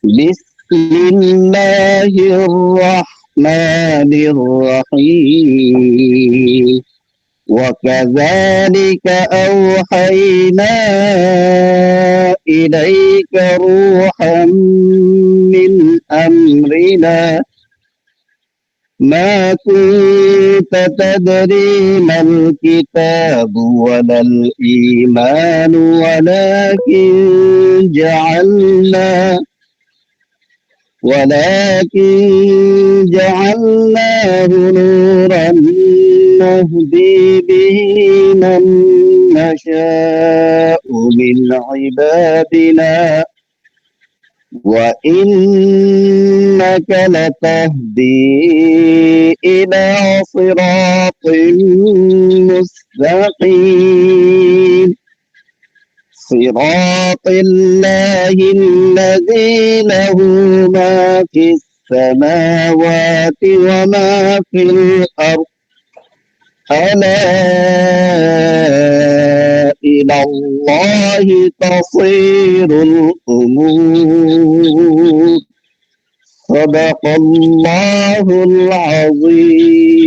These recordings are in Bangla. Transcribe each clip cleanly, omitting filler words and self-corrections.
بسم الله الرحمن الرحيم وكذلك أوحينا إليك روحا من أمرنا ما كنت تدري ما الكتاب ولا الإيمان ولكن جعلناه نورا نهدي به من نشاء من عبادنا وإنك لتهدي إلى صراط مستقيم صراط الله الذي له ما في السماوات وما في الأرض ألا إلى الله تصير الأمور صدق الله العظيم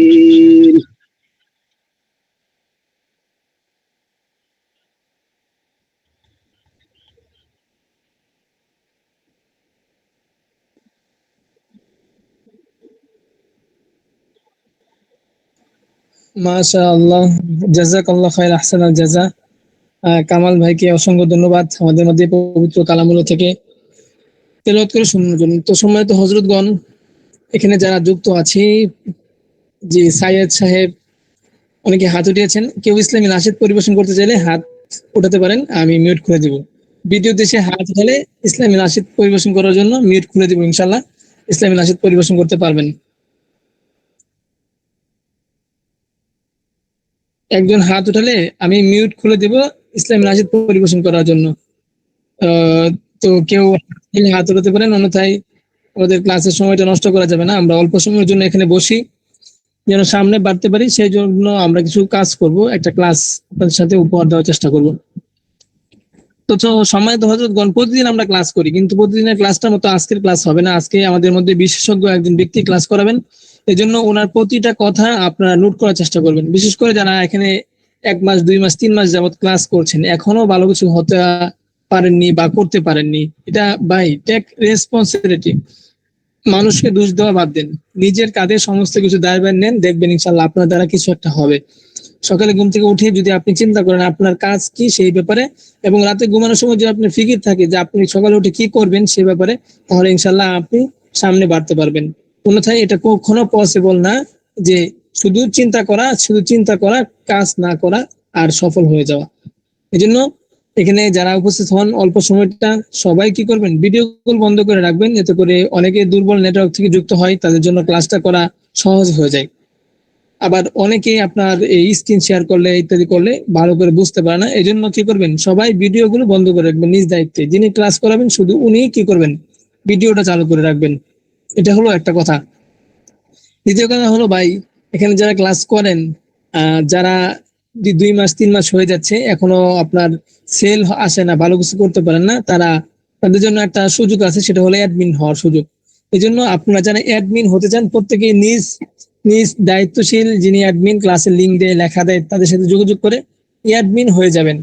মাশাআল্লাহ, জাযাকাল্লাহ খাইর, আহসানাল জাযা। কামাল ভাইকে অসংখ্য ধন্যবাদ আমাদের মধ্যে পবিত্র কালামুল্লাহ থেকে তেলাওয়াত করে শোনানোর জন্য। তো সম্মানিত হযরতগণ, এখানে যারা যুক্ত আছে, যে সাইয়েদ সাহেব অনেকে হাত উঠিয়েছেন, কেউ ইসলামী নাশিদ পরিবেশন করতে চাইলে হাত উঠাতে পারেন, আমি মিউট করে দিব। ভিডিও দেশে হাত উঠালে ইসলামী নাশিদ পরিবেশন করার জন্য মিউট খুলে দিব, ইনশাআল্লাহ ইসলামী নাশিদ পরিবেশন করতে পারবেন। একজন হাত উঠালে আমি মিউট খুলে দেব ইসলামী নাশিদ পরিবেশন করার জন্য। তো কেউ হাত উঠাতে পারেন, অন্যথায় আমাদের ক্লাসের সময়টা নষ্ট করা যাবে না। আমরা অল্প সময়ের জন্য এখানে বসি, যেন সামনে বাড়তে পারি, সেই জন্য আমরা কিছু কাজ করব, একটা ক্লাস আপনাদের সাথে উপহার দেওয়ার চেষ্টা করব। তো সম্মানিত হযরতগণ, প্রতিদিন আমরা ক্লাস করি, কিন্তু প্রতিদিনের ক্লাসটার মতো আজকের ক্লাস হবে না। আজকে আমাদের মধ্যে বিশেষজ্ঞ একজন ব্যক্তি ক্লাস করাবেন, এজন্য ওনার প্রতিটা কথা আপনারা নোট করার চেষ্টা করবেন। বিশেষ করে যারা এখানে 1 মাস 2 মাস 3 মাস যাবত ক্লাস করছেন, এখনো ভালো কিছু হতে পারেননি বা করতে পারেননি, এটা ভাই টেক রেসপন্সিবিলিটি। মানুষকে দোষ দেওয়া বাদ দেন, নিজের কাঁধে সমস্ত কিছু দায়ভার নেন, দেখবেন ইনশাআল্লাহ আপনার দ্বারা কিছু একটা হবে। সকালে ঘুম থেকে উঠে যদি আপনি চিন্তা করেন আপনার কাজ কি সেই ব্যাপারে, এবং রাতে ঘুমানোর সময় যদি আপনার ফিকির থাকে যে আপনি সকালে উঠে কি করবেন সেই ব্যাপারে, তাহলে ইনশাআল্লাহ আপনি সামনে বাড়তে পারবেন। অন্যথায় এটা কখনো পসিবল না যে শুধু চিন্তা করা, কাজ না করা আর সফল হয়ে যাওয়া। এজন্য এখানে যারা উপস্থিত হন অল্প সময়টা সবাই কি করবেন, ভিডিও কল বন্ধ করে রাখবেন, এতে করে অনেকে দুর্বল নেটওয়ার্ক থেকে যুক্ত হয়, তাদের জন্য ক্লাসটা করা সহজ হয়ে যায়। আবার অনেকেই আপনার এই স্ক্রিন শেয়ার করলে ইত্যাদি করলে ভালো করে বুঝতে পারে না, এই জন্য কি করবেন, সবাই ভিডিওগুলো বন্ধ করে রাখবেন নিজ দায়িত্বে। যিনি ক্লাস করাবেন শুধু উনি কি করবেন, ভিডিওটা চালু করে রাখবেন। এটা হলো একটা কথা। দ্বিতীয় কথা হলো ভাই, এখানে যারা ক্লাস করেন, যারা 2 মাস 3 মাস হয়ে যাচ্ছে এখনো আপনার সেল আসে না, ভালো কিছু করতে পারেন না, তাদের জন্য একটা সুযোগ আছে, সেটা হলো অ্যাডমিন হওয়ার সুযোগ। এই জন্য আপনারা যারা অ্যাডমিন হতে চান, প্রত্যেকেই নিজ নিজ দায়িত্বশীল যিনি অ্যাডমিন ক্লাসের লিঙ্ক দিয়ে লেখা দেয় তাদের সাথে যোগাযোগ করে অ্যাডমিন হয়ে যাবেন।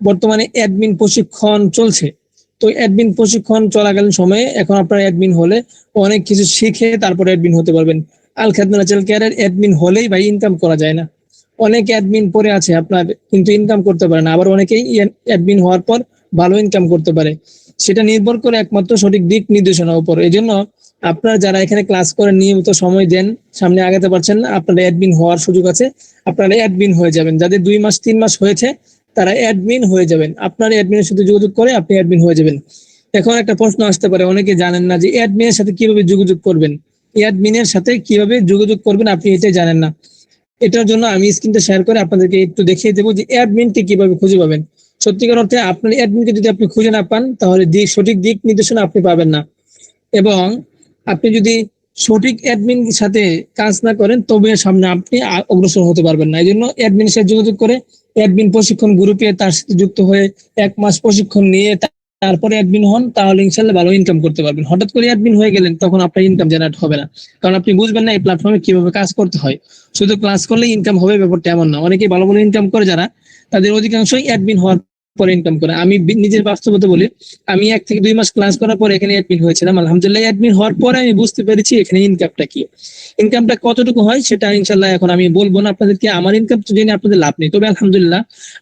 বর্তমানে অ্যাডমিন প্রশিক্ষণ চলছে, তো অ্যাডমিন প্রশিক্ষণ চলাকালীন সময়ে এখন আপনার অ্যাডমিন হলে অনেক কিছু শিখে তারপরে অ্যাডমিন হতে পারবেন। আল খাদমুল কেয়ারের অ্যাডমিন হলেই ভাই ইনকাম করা যায় না। অনেক অ্যাডমিন পড়ে আছে আপনার, কিন্তু ইনকাম করতে পারে না। আবার অনেকেই অ্যাডমিন হওয়ার পর ভালো ইনকাম করতে পারে, সেটা নির্ভর করে একমাত্র সঠিক দিক নির্দেশনার উপর। এই জন্য আপনারা যারা এখানে ক্লাস করে নিয়মিত সময় দেন, সামনে আগাতে পারছেন না, আপনারা অ্যাডমিন হওয়ার সুযোগ আছে, আপনারা অ্যাডমিন হয়ে যাবেন। যাদের 2 মাস 3 মাস হয়েছে তারা অ্যাডমিন হয়ে যাবেন, আপনার অ্যাডমিনের সাথে যোগাযোগ করে আপনি অ্যাডমিন হয়ে যাবেন। এখন একটা প্রশ্ন আসতে পারে, অনেকে জানেন না যে অ্যাডমিনের সাথে কিভাবে যোগাযোগ করবেন, অ্যাডমিনের সাথে কিভাবে যোগাযোগ করবেন আপনি এটাই জানেন না। এটার জন্য আমি স্ক্রিনটা শেয়ার করে আপনাদেরকে একটু দেখিয়ে দেবো যে অ্যাডমিনকে কিভাবে খুঁজে পাবেন। সত্যিকার অর্থে আপনার অ্যাডমিনকে যদি আপনি খুঁজে না পান, তাহলে সঠিক দিক নির্দেশনা আপনি পাবেন না, এবং আপনি যদি সঠিক অ্যাডমিন সাথে কাজ না করেন তবে সামনে আপনি অগ্রসর হতে পারবেন না। এই জন্য অ্যাডমিনের সাথে যোগাযোগ করে অ্যাডমিন প্রশিক্ষণ গ্রুপে তার সাথে যুক্ত হয়ে 1 মাস প্রশিক্ষণ নিয়ে তারপরে অ্যাডমিন হন, তাহলে ইনশাল্লাহ ভালো ইনকাম করতে পারবেন। হঠাৎ করে অ্যাডমিন হয়ে গেলেন, তখন আপনার ইনকাম জেনারেট হবে না, কারণ আপনি বুঝবেন না এই প্ল্যাটফর্মে কিভাবে কাজ করতে হয়। শুধু ক্লাস করলে ইনকাম হবে ব্যাপারটা এমন না। অনেকেই ভালো ভালো ইনকাম করে যারা, তাদের অধিকাংশই অ্যাডমিন হওয়ার পরে ইনকাম করে। আমি নিজের বাস্তবতা বলি, আমি 1 থেকে 2 মাস ক্লাস করার পর এখানে অ্যাডমিন হয়েছিলাম। আলহামদুলিল্লাহ, অ্যাডমিন হওয়ার পরে আমি বুঝতে পেরেছি এখানে ইনকামটা কি, ইনকামটা কতটুকু হয় সেটা ইনশাল্লাহ এখন আমি বলবো না আপনাদেরকে। আমার ইনকাম জেনে আপনাদের লাভ নেই, তবে আলহামদুলিল্লাহ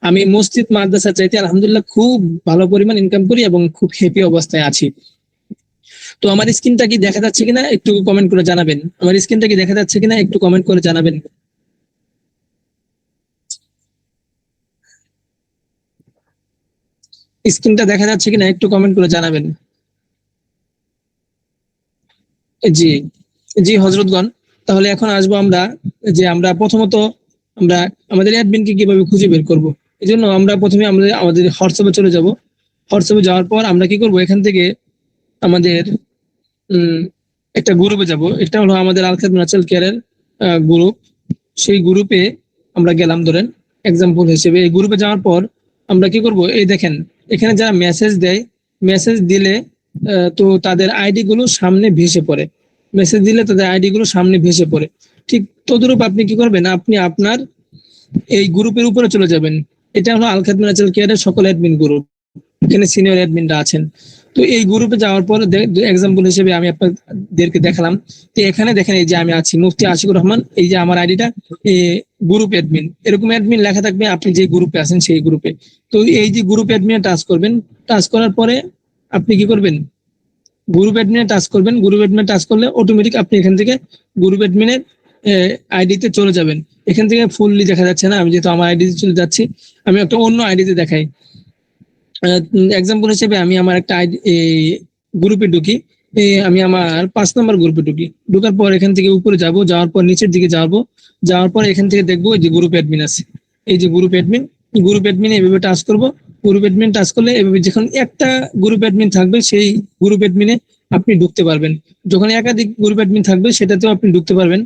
আমি মসজিদ মাদ্রাসা চাইতে আলহামদুলিল্লাহ খুব ভালো পরিমাণ ইনকাম করি এবং খুব হ্যাপি অবস্থায় আছি। তো আমার স্ক্রিনটা কি দেখা যাচ্ছে কিনা একটু কমেন্ট করে জানাবেন। আমার স্ক্রিনটা কি দেখা যাচ্ছে কিনা একটু কমেন্ট করে জানাবেন। স্ক্রিনটা দেখা যাচ্ছে কিনা একটু কমেন্ট করে জানাবেন। জি, জি হযরতগণ। তাহলে এখন আসবো আমরা, যে আমরা প্রথমত আমরা আমাদের অ্যাডমিনকে কিভাবে খুঁজে বের করব। এজন্য আমরা প্রথমে আমাদের হোয়াটসঅ্যাপে চলে যাব। হোয়াটসঅ্যাপে যাওয়ার পর আমরা কি করব, এখান থেকে আমাদের একটা গ্রুপে যাব। এটা হলো আমাদের আল খাদম ন্যাচারাল কেয়ারের গ্রুপ। সেই গ্রুপে আমরা গেলাম, ধরেন এক্সাম্পল হিসেবে এই গ্রুপে যাওয়ার পর আমরা কি করব, এই দেখেন এখানে যারা মেসেজ দেয়, মেসেজ দিলে তো তাদের আইডি গুলো সামনে ভেসে পড়ে, মেসেজ দিলে তাদের আইডি গুলো সামনে ভেসে পড়ে। ঠিক তদরূপ আপনি কি করবেন, আপনি আপনার এই গ্রুপের উপরে চলে যাবেন। এটা হলো আল খাদম ন্যাচারাল কেয়ারের সকল অ্যাডমিন গ্রুপ, এখানে সিনিয়র অ্যাডমিনরা আছেন। তো এই গ্রুপে যাওয়ার পর এক্সাম্পল হিসেবে আমি আপনাদেরকে দেখালাম। তো এখানে দেখেন এই যে আমি আছি মুফতি আশিকুর রহমান, এই যে আমার আইডিটা গ্রুপ অ্যাডমিন, এরকম অ্যাডমিন লেখা থাকবে আপনি যে গ্রুপে আছেন সেই গ্রুপে। তো এই যে গ্রুপ অ্যাডমিনে টাচ করবেন, টাচ করার পরে আপনি কি করবেন, গ্রুপ অ্যাডমিনে টাচ করবেন। গ্রুপ অ্যাডমিনে টাচ করলে অটোমেটিক আপনি এখান থেকে গ্রুপ অ্যাডমিনের আইডিতে চলে যাবেন। এখান থেকে ফুললি দেখা যাচ্ছে না, আমি যেহেতু আমার আইডিতে চলে যাচ্ছি, আমি একটা অন্য আইডিতে দেখাই। এক্সাম্পল হিসেবে আমি আমার একটা গ্রুপে ঢুকি, আমি আমার 5 নম্বর গ্রুপে ঢুকি। ঢোকার পর এখান থেকে উপরে যাব, যাওয়ার পর নিচের দিকে যাবো, যাওয়ার পর এখান থেকে দেখবো যে গ্রুপ অ্যাডমিন আছে। এই যে গ্রুপ অ্যাডমিন, গ্রুপ অ্যাডমিনে এভাবে টাচ করবো। গ্রুপ অ্যাডমিন টাচ করলে এভাবে যখন একটা গ্রুপ অ্যাডমিন থাকবে সেই গ্রুপ অ্যাডমিনে আপনি ঢুকতে পারবেন। যখন একাধিক গ্রুপ অ্যাডমিন থাকবে সেটাতেও আপনি ঢুকতে পারবেন।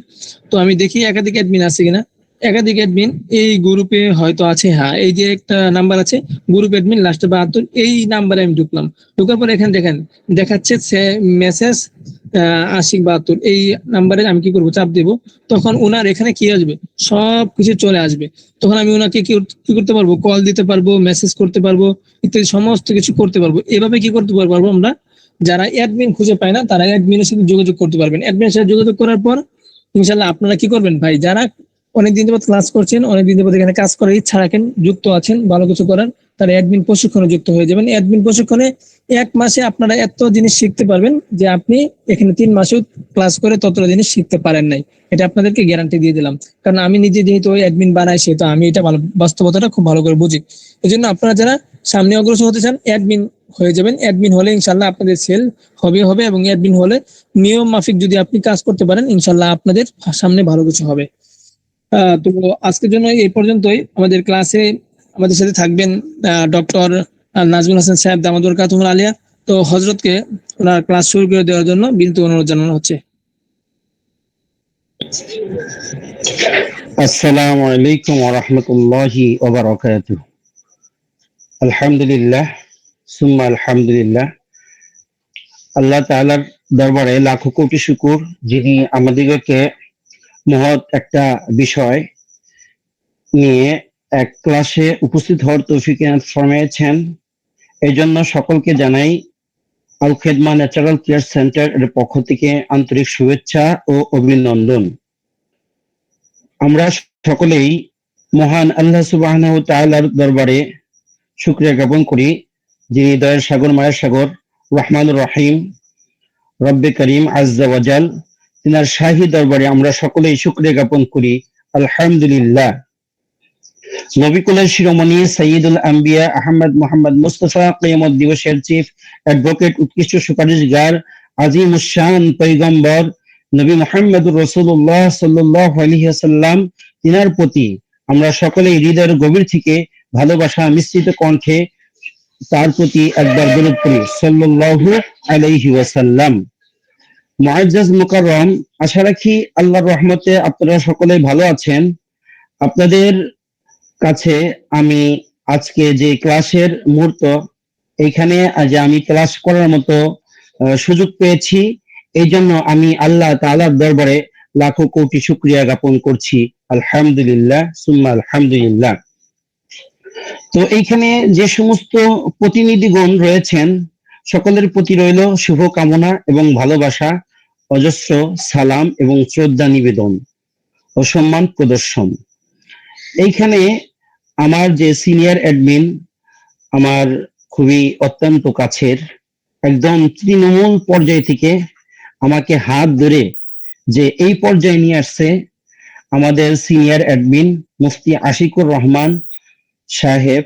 তো আমি দেখি একাধিক অ্যাডমিন আছে কিনা। একাধিক অ্যাডমিন এই গ্রুপে হয়তো আছে, হ্যাঁ এই যে একটা নাম্বার আছে গ্রুপ অ্যাডমিন লাস্টে 72, এই নাম্বারে আমি ঢুকলাম। ঢোকার পর এখানে দেখেন দেখাচ্ছে মেসেজ 80 72, এই নাম্বারে আমি কি করবো, চাপ দেবো। তখন ওনার এখানে কি আসবে, সব কিছু চলে আসবে। তখন আমি ওনাকে কি করতে পারবো, কল দিতে পারবো, মেসেজ করতে পারবো, ইত্যাদি সমস্ত কিছু করতে পারবো। এভাবে কি করতে পারবো আমরা, যারা অ্যাডমিন খুঁজে পায় না তারা অ্যাডমিনের সাথে যোগাযোগ করতে পারবেন। অ্যাডমিনের সাথে যোগাযোগ করার পর ইনশাল্লাহ আপনারা কি করবেন ভাই, যারা অনেকদিন যাবত ক্লাস করছেন, অনেকদিন যাবত এখানে কাজ করার ইচ্ছা রাখেন, যুক্ত আছেন ভালো কিছু করার, তারা অ্যাডমিন প্রশিক্ষণে যুক্ত হয়ে যাবেন। অ্যাডমিন প্রশিক্ষণে 1 মাসে আপনারা এত জিনিস শিখতে পারবেন যে আপনি এখানে 3 মাসেও ক্লাস করে ততটা জিনিস শিখতে পারেন নাই। এটা আপনাদেরকে গ্যারান্টি দিয়ে দিলাম, কারণ আমি নিজে যেহেতু ওই অ্যাডমিন বানাই, সেহেতু আমি এটা ভালো বাস্তবতাটা খুব ভালো করে বুঝি। এই জন্য আপনারা যারা সামনে অগ্রসর হতে চান অ্যাডমিন হয়ে যাবেন। অ্যাডমিন হলে ইনশাল্লাহ আপনাদের সেল হবে এবং অ্যাডমিন হলে নিয়ম মাফিক যদি আপনি কাজ করতে পারেন ইনশাল্লাহ আপনাদের সামনে ভালো কিছু হবে। তো আজকের জন্য এই পর্যন্তই। আমাদের ক্লাসে আমাদের সাথে থাকবেন ডক্টর নাজমুল হাসান সাহেব দামাত বরকাতুহুল আলিয়া। তো হযরতকে ওনার ক্লাস শুরু করে দেওয়ার জন্য বিনীত অনুরোধ জানানো হচ্ছে। আসসালামু আলাইকুম ওয়া রাহমাতুল্লাহি ওয়া বারাকাতুহু। আলহামদুলিল্লাহ সুম্মা আলহামদুলিল্লাহ। আল্লাহ তাআলার দরবারে লাখো কোটি শুকর, যিনি আমাদিগকে মহৎ একটা বিষয় নিয়ে এক ক্লাসে উপস্থিত হওয়ার তৌফিক ফরমাইয়েছেন। এই জন্য সকলকে জানাই আল খেদমা ন্যাচারাল কেয়ার সেন্টার এর পক্ষ থেকে আন্তরিক শুভেচ্ছা ও অভিনন্দন। আমরা সকলেই মহান আল্লাহ সুবহানাহু ওয়া তাআলার দরবারে শুকরিয়া জ্ঞাপন করি, যিনি দয়ার সাগর মায়ের সাগর রহমানুর রহিম রব্বে করিম আজ্জা ওয়াজাল, তিনার শাহী দরবারে আমরা সকলেই শুকরিয়া জ্ঞাপন করি আলহামদুলিল্লাহ। নবিকুলের শিরোমণি সৈয়দুল আম্বিয়া আহমদ মোহাম্মদ মুস্তফা কিয়ামত দিবসের চিফ অ্যাডভোকেট, উৎকৃষ্ট সুপারিশগার, আজিমুশ-শান পয়গম্বর নবী মুহাম্মদুর রাসূলুল্লাহ সাল্লাল্লাহু আলাইহি ওয়াসাল্লাম, তিনার প্রতি আমরা সকলেই হৃদয়ের গভীর থেকে ভালোবাসা মিশ্রিত কণ্ঠে তার প্রতি একবার দরুদ পড়ি সাল্লাল্লাহু আলাইহি ওয়াসাল্লাম। মুআজ্জাজ মুকাররম, আশা রাখি আল্লাহর রহমতে আপনারা সকলেই ভালো আছেন। আপনাদের কাছে আমি আজকে যে ক্লাসের মুহূর্ত এইখানে যে আমি ক্লাস করার মতো সুযোগ পেয়েছি, এই জন্য আমি আল্লাহ তাআলার দরবারে লাখো কোটি শুকরিয়া জ্ঞাপন করছি। আলহামদুলিল্লাহ সুম্মা আলহামদুলিল্লাহ। তো এইখানে যে সমস্ত প্রতিনিধিগণ রয়েছেন, সকলের প্রতি রইল শুভ কামনা এবং ভালোবাসা, অজস্র সালাম এবং শ্রদ্ধা নিবেদন ও সম্মান প্রদর্শন। এইখানে আমার যে সিনিয়র অ্যাডমিন, আমার খুবই অত্যন্ত কাছের, একদম তৃণমূল পর্যায় থেকে আমাকে হাত ধরে যে এই পর্যায়ে নিয়ে আসছে, আমাদের সিনিয়র অ্যাডমিন মুফতি আশিকুর রহমান সাহেব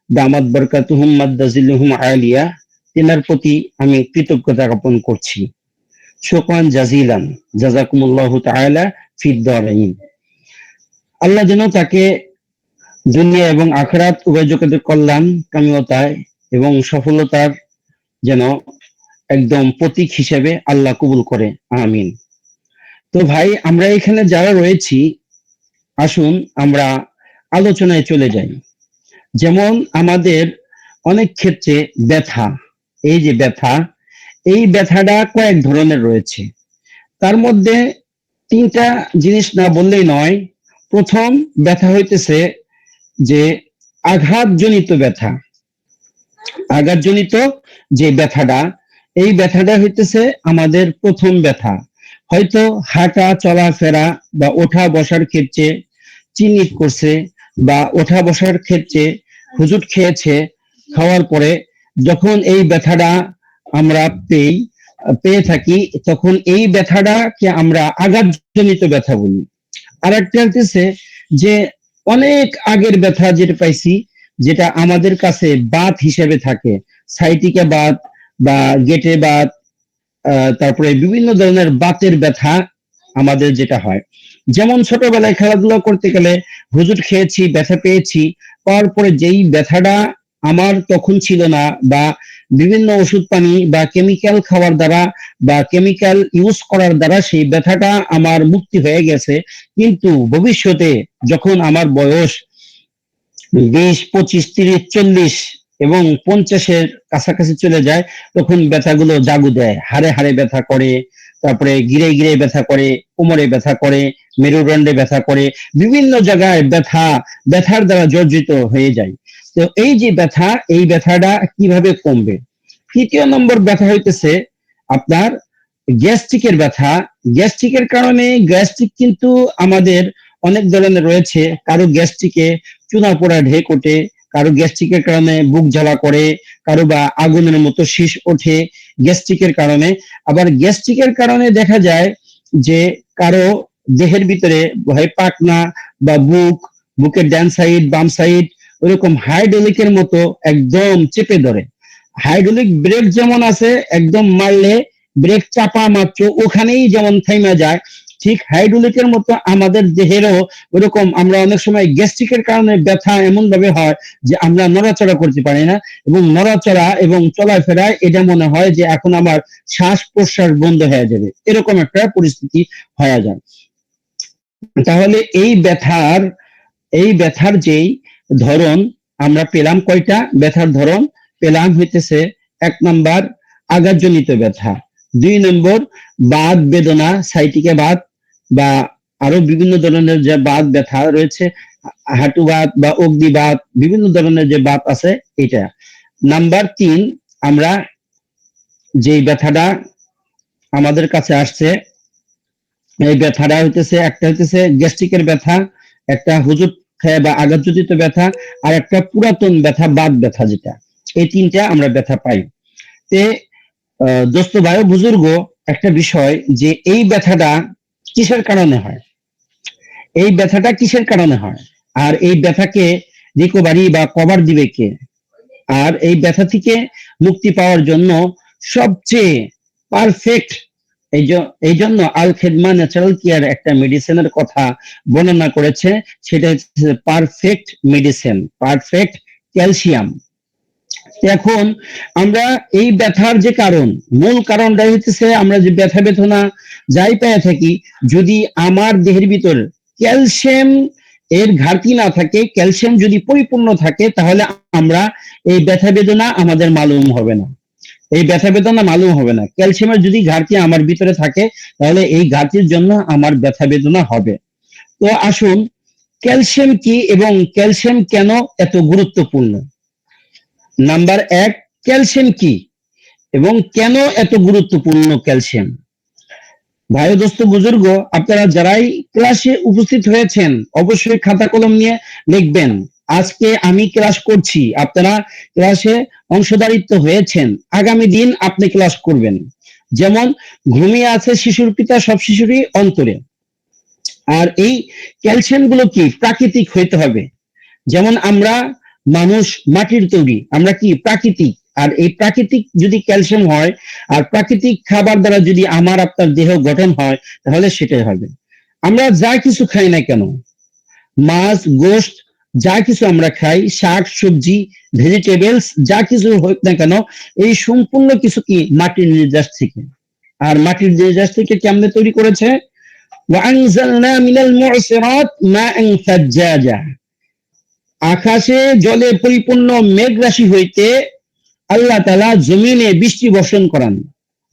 দামাত বরকাতুহুম মাদ্দাজিল্লুহুম আলিয়া, তেনার প্রতি আমি কৃতজ্ঞতা জ্ঞাপন করছি। শুকরান জাজিলান, জাযাকুমুল্লাহু তাআলা ফিদ দারাইন। আল্লাহ যেন তাকে দুনিয়া এবং আখিরাত উভয় জগতের কল্যাণ কামিয়তায় এবং সফলতার যেন একদম প্রতীক হিসেবে আল্লাহ কবুল করে, আমিন। তো ভাই, আমরা এখানে যারা রয়েছি, আসুন আমরা আলোচনায় চলে যাই। যেমন আমাদের অনেক ক্ষেত্রে ব্যথা, এই যে ব্যথা, এই ব্যথাটা কয়েক ধরনের রয়েছে। তার মধ্যে তিনটা জিনিস না বললেই নয়। প্রথম ব্যথা হইতেছে যে আঘাতজনিত ব্যথা। আঘাতজনিত যে ব্যথাটা, এই ব্যথাটা হইতেছে আমাদের প্রথম ব্যথা। হয়তো হাঁটা চলাফেরা বা ওঠা বসার ক্ষেত্রে চিনিট করছে, বা ওঠা বসার ক্ষেত্রে হুজুট খেয়েছে, খাওয়ার পরে যখন এই ব্যথাটা আমরা পেয়ে থাকি, তখন এই ব্যথাটাকে আমরা আঘাতজনিত ব্যথা বলি। আর একটা হচ্ছে যে অনেক আগের ব্যথা যেটা পাইছি, যেটা আমাদের কাছে বাত হিসেবে থাকে, সাইটিকা বাত বা গেটে বাত, তারপরে বিভিন্ন ধরনের বাতের ব্যথা আমাদের যেটা হয়। যেমন ছোটবেলায় খেলাধুলা করতে গেলে হুজুট খেয়েছি, ব্যথা পেয়েছি, পাওয়ার পরে যেই ব্যথাটা আমার তখন ছিল না, বা বিভিন্ন ওষুধ পানি বা কেমিক্যাল খাওয়ার দ্বারা বা কেমিক্যাল ইউজ করার দ্বারা সেই ব্যথাটা আমার মুক্তি হয়ে গেছে। কিন্তু ভবিষ্যতে যখন আমার বয়স 20, 25, 30, 40 এবং 50-এর কাছাকাছি চলে যায়, তখন ব্যথাগুলো জাগু দেয়, হাড়ে হাড়ে ব্যথা করে, তারপরে গিরে গিরে ব্যথা করে, কোমরে ব্যথা করে, মেরুদণ্ডে ব্যথা করে, বিভিন্ন জায়গায় ব্যথার দ্বারা জর্জরিত হয়ে যায়। তো এই যে ব্যথা, এই ব্যথাটা কিভাবে কমবে? তৃতীয় নম্বর ব্যথা হইতেছে আপনার গ্যাস্ট্রিকের ব্যথা। গ্যাস্ট্রিকের কারণে, গ্যাস্ট্রিক কিন্তু আমাদের অনেক ধরনের রয়েছে। কারো গ্যাস্ট্রিকে চুনা পোড়া ঢেক ওঠে, কারো গ্যাস্ট্রিকের কারণে বুক জ্বালা করে, কারো বা আগুনের মতো শীষ ওঠে গ্যাস্ট্রিকের কারণে। আবার গ্যাস্ট্রিকের কারণে দেখা যায় যে কারো দেহের ভিতরে হয় পাকনা বা বুকের ডান সাইড বাম সাইড ওরকম হাইড্রোলিকের মতো একদম চেপে ধরে। হাইড্রোলিক ব্রেক যেমন আছে, একদম মারলে ব্রেক চাপা মাত্র ওখানেই যেমন থেমে যায়, ঠিক হাইড্রোলিকের মতো আমাদের দেহেরও ওরকম আমরা অনেক সময় গ্যাস্ট্রিকের কারণে ব্যথা এমন ভাবে হয় যে আমরা নড়াচড়া করতে পারি না, এবং নড়াচড়া এবং চলাফেরায় এটা মনে হয় যে এখন আমার শ্বাস প্রশ্বাস বন্ধ হয়ে যাবে, এরকম একটা পরিস্থিতি হয়ে যায়। তাহলে এই ব্যথার যেই ধরন আমরা পেলাম, কয়টা ব্যথার ধরন পেলাম? হইতেছে 1 নাম্বার আঘাতজনিত ব্যথা, 2 নম্বর বাত বেদনা, সাইটিকা বাত বা আরো বিভিন্ন ধরনের যে বাত ব্যথা রয়েছে, হাঁটু বাত বা অগ্নি বাত, বিভিন্ন ধরনের যে বাত আছে এটা। নাম্বার 3, আমরা যে ব্যথাটা আমাদের কাছে আসছে, এই ব্যথাটা হইতেছে, একটা হইতেছে গ্যাস্ট্রিকের ব্যথা, একটা হুজুট খায় বা আঘাতজনিত ব্যথা, আর একটা পুরাতন ব্যথা বাত ব্যথা, যেটা এই তিনটা আমরা ব্যথা পাই। তে দোস্ত ভাই বুজুর্গ, একটা বিষয় যে এই ব্যথাটা কিসের কারণে হয়, এই ব্যথাটা কিসের কারণে হয়, আর এই ব্যথাকে রিকভারি বা কভার দিবে কে? আর এই ব্যথা থেকে মুক্তি পাওয়ার জন্য সবচেয়ে পারফেক্ট, এই জন্য আল খেদমা ন্যাচারাল কেয়ার একটা মেডিসিনের কথা বর্ণনা করেছে, সেটা হচ্ছে পারফেক্ট মেডিসিন, পারফেক্ট ক্যালসিয়াম। এখন আমরা এই ব্যথার যে কারণ, মূল কারণটাই হচ্ছে আমরা যে ব্যথা বেদনা যাই পেয়ে থাকি, যদি আমার দেহের ভিতর ক্যালসিয়াম এর ঘাটতি না থাকে, ক্যালসিয়াম যদি পরিপূর্ণ থাকে, তাহলে আমরা এই ব্যথা বেদনা আমাদের মালুম হবে না, এই ব্যথা বেদনা মালুম হবে না। ক্যালসিয়ামের যদি ঘাটতি আমার ভিতরে থাকে, তাহলে এই ঘাটতির জন্য আমার ব্যথা বেদনা হবে। তো আসুন, ক্যালসিয়াম কি এবং ক্যালসিয়াম কেন এত গুরুত্বপূর্ণ। নাম্বার 1, ক্যালসিয়াম কি এবং কেন এত গুরুত্বপূর্ণ ক্যালসিয়াম। ভাই দোস্ত বুজুর্গ, আপনারা যারাই ক্লাসে উপস্থিত হয়েছেন অবশ্যই খাতা কলম নিয়ে লিখবেন। আজকে আমি ক্লাস করছি, আপনারা ক্লাসে অংশদারিত্ব হয়েছেন, আগামী দিন আপনি ক্লাস করবেন। যেমন ঘুমিয়ে আছে শিশুর পিতা সব শিশুরই অন্তরে। আর এই ক্যালসিয়াম গুলো কি প্রাকৃতিক হইতে হবে। যেমন আমরা মানুষ মাটির তৈরি, আমরা কি প্রাকৃতিক। আর এই প্রাকৃতিক যদি ক্যালসিয়াম হয় আর প্রাকৃতিক খাবার দ্বারা যদি আমার আপনার দেহ গঠন হয়, তাহলে সেটাই হবে। আমরা যা কিছু খাই না কেন, মাছ গোশত যা কিছু আমরা খাই, শাক সবজি ভেজিটেবলস যা কিছু হোক না কেন, এই সম্পূর্ণ কিছু কি মাটির নির্যাস থেকে। আর মাটির নির্যাস থেকে কেমনে তৈরি করেছে, وأنزلنا من المعصرات ماء ثجاجا, আকাশে জলে পরিপূর্ণ মেঘ রাশি হইতে আল্লাহ তাআলা জমিনে বৃষ্টি বর্ষণ করান।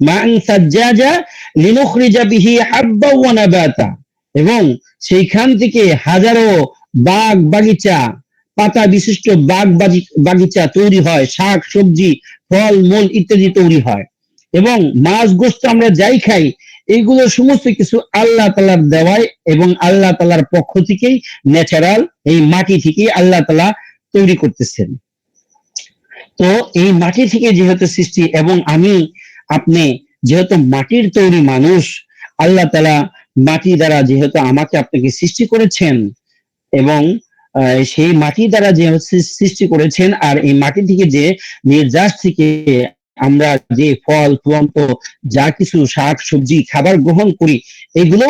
মাআন সাজ্জাজা লিনুখরিজা বিহি হাব্বা ওয়া নাবাতা, এবং সেইখান থেকে হাজারো বাগ বাগিচা, পাতা বিশিষ্ট বাগিচা তৈরি হয়, শাক সবজি ফল মূল ইত্যাদি তৈরি হয়। এবং মাছ গোশত আমরা যাই খাই, এইগুলো সমস্ত কিছু আল্লাহ তাআলার দেওয়ায় এবং আল্লাহ তাআলার পক্ষ থেকেই ন্যাচারাল, এই মাটি থেকেই আল্লাহ তাআলা তৈরি করতেছেন। তো এই মাটি থেকে যেহেতু সৃষ্টি, এবং আমি আপনি যেহেতু মাটির তৈরি মানুষ, আল্লাহ তাআলা মাটি দ্বারা যেহেতু আমাকে আপনাকে সৃষ্টি করেছেন, এবং সেই মাটি দ্বারা যে সৃষ্টি করেছেন, আর এই মাটি থেকে যে নির্যাস থেকে আমরা যে ফল ফলান্ত যা কিছু শাক সবজি খাবার গ্রহণ করি, এগুলো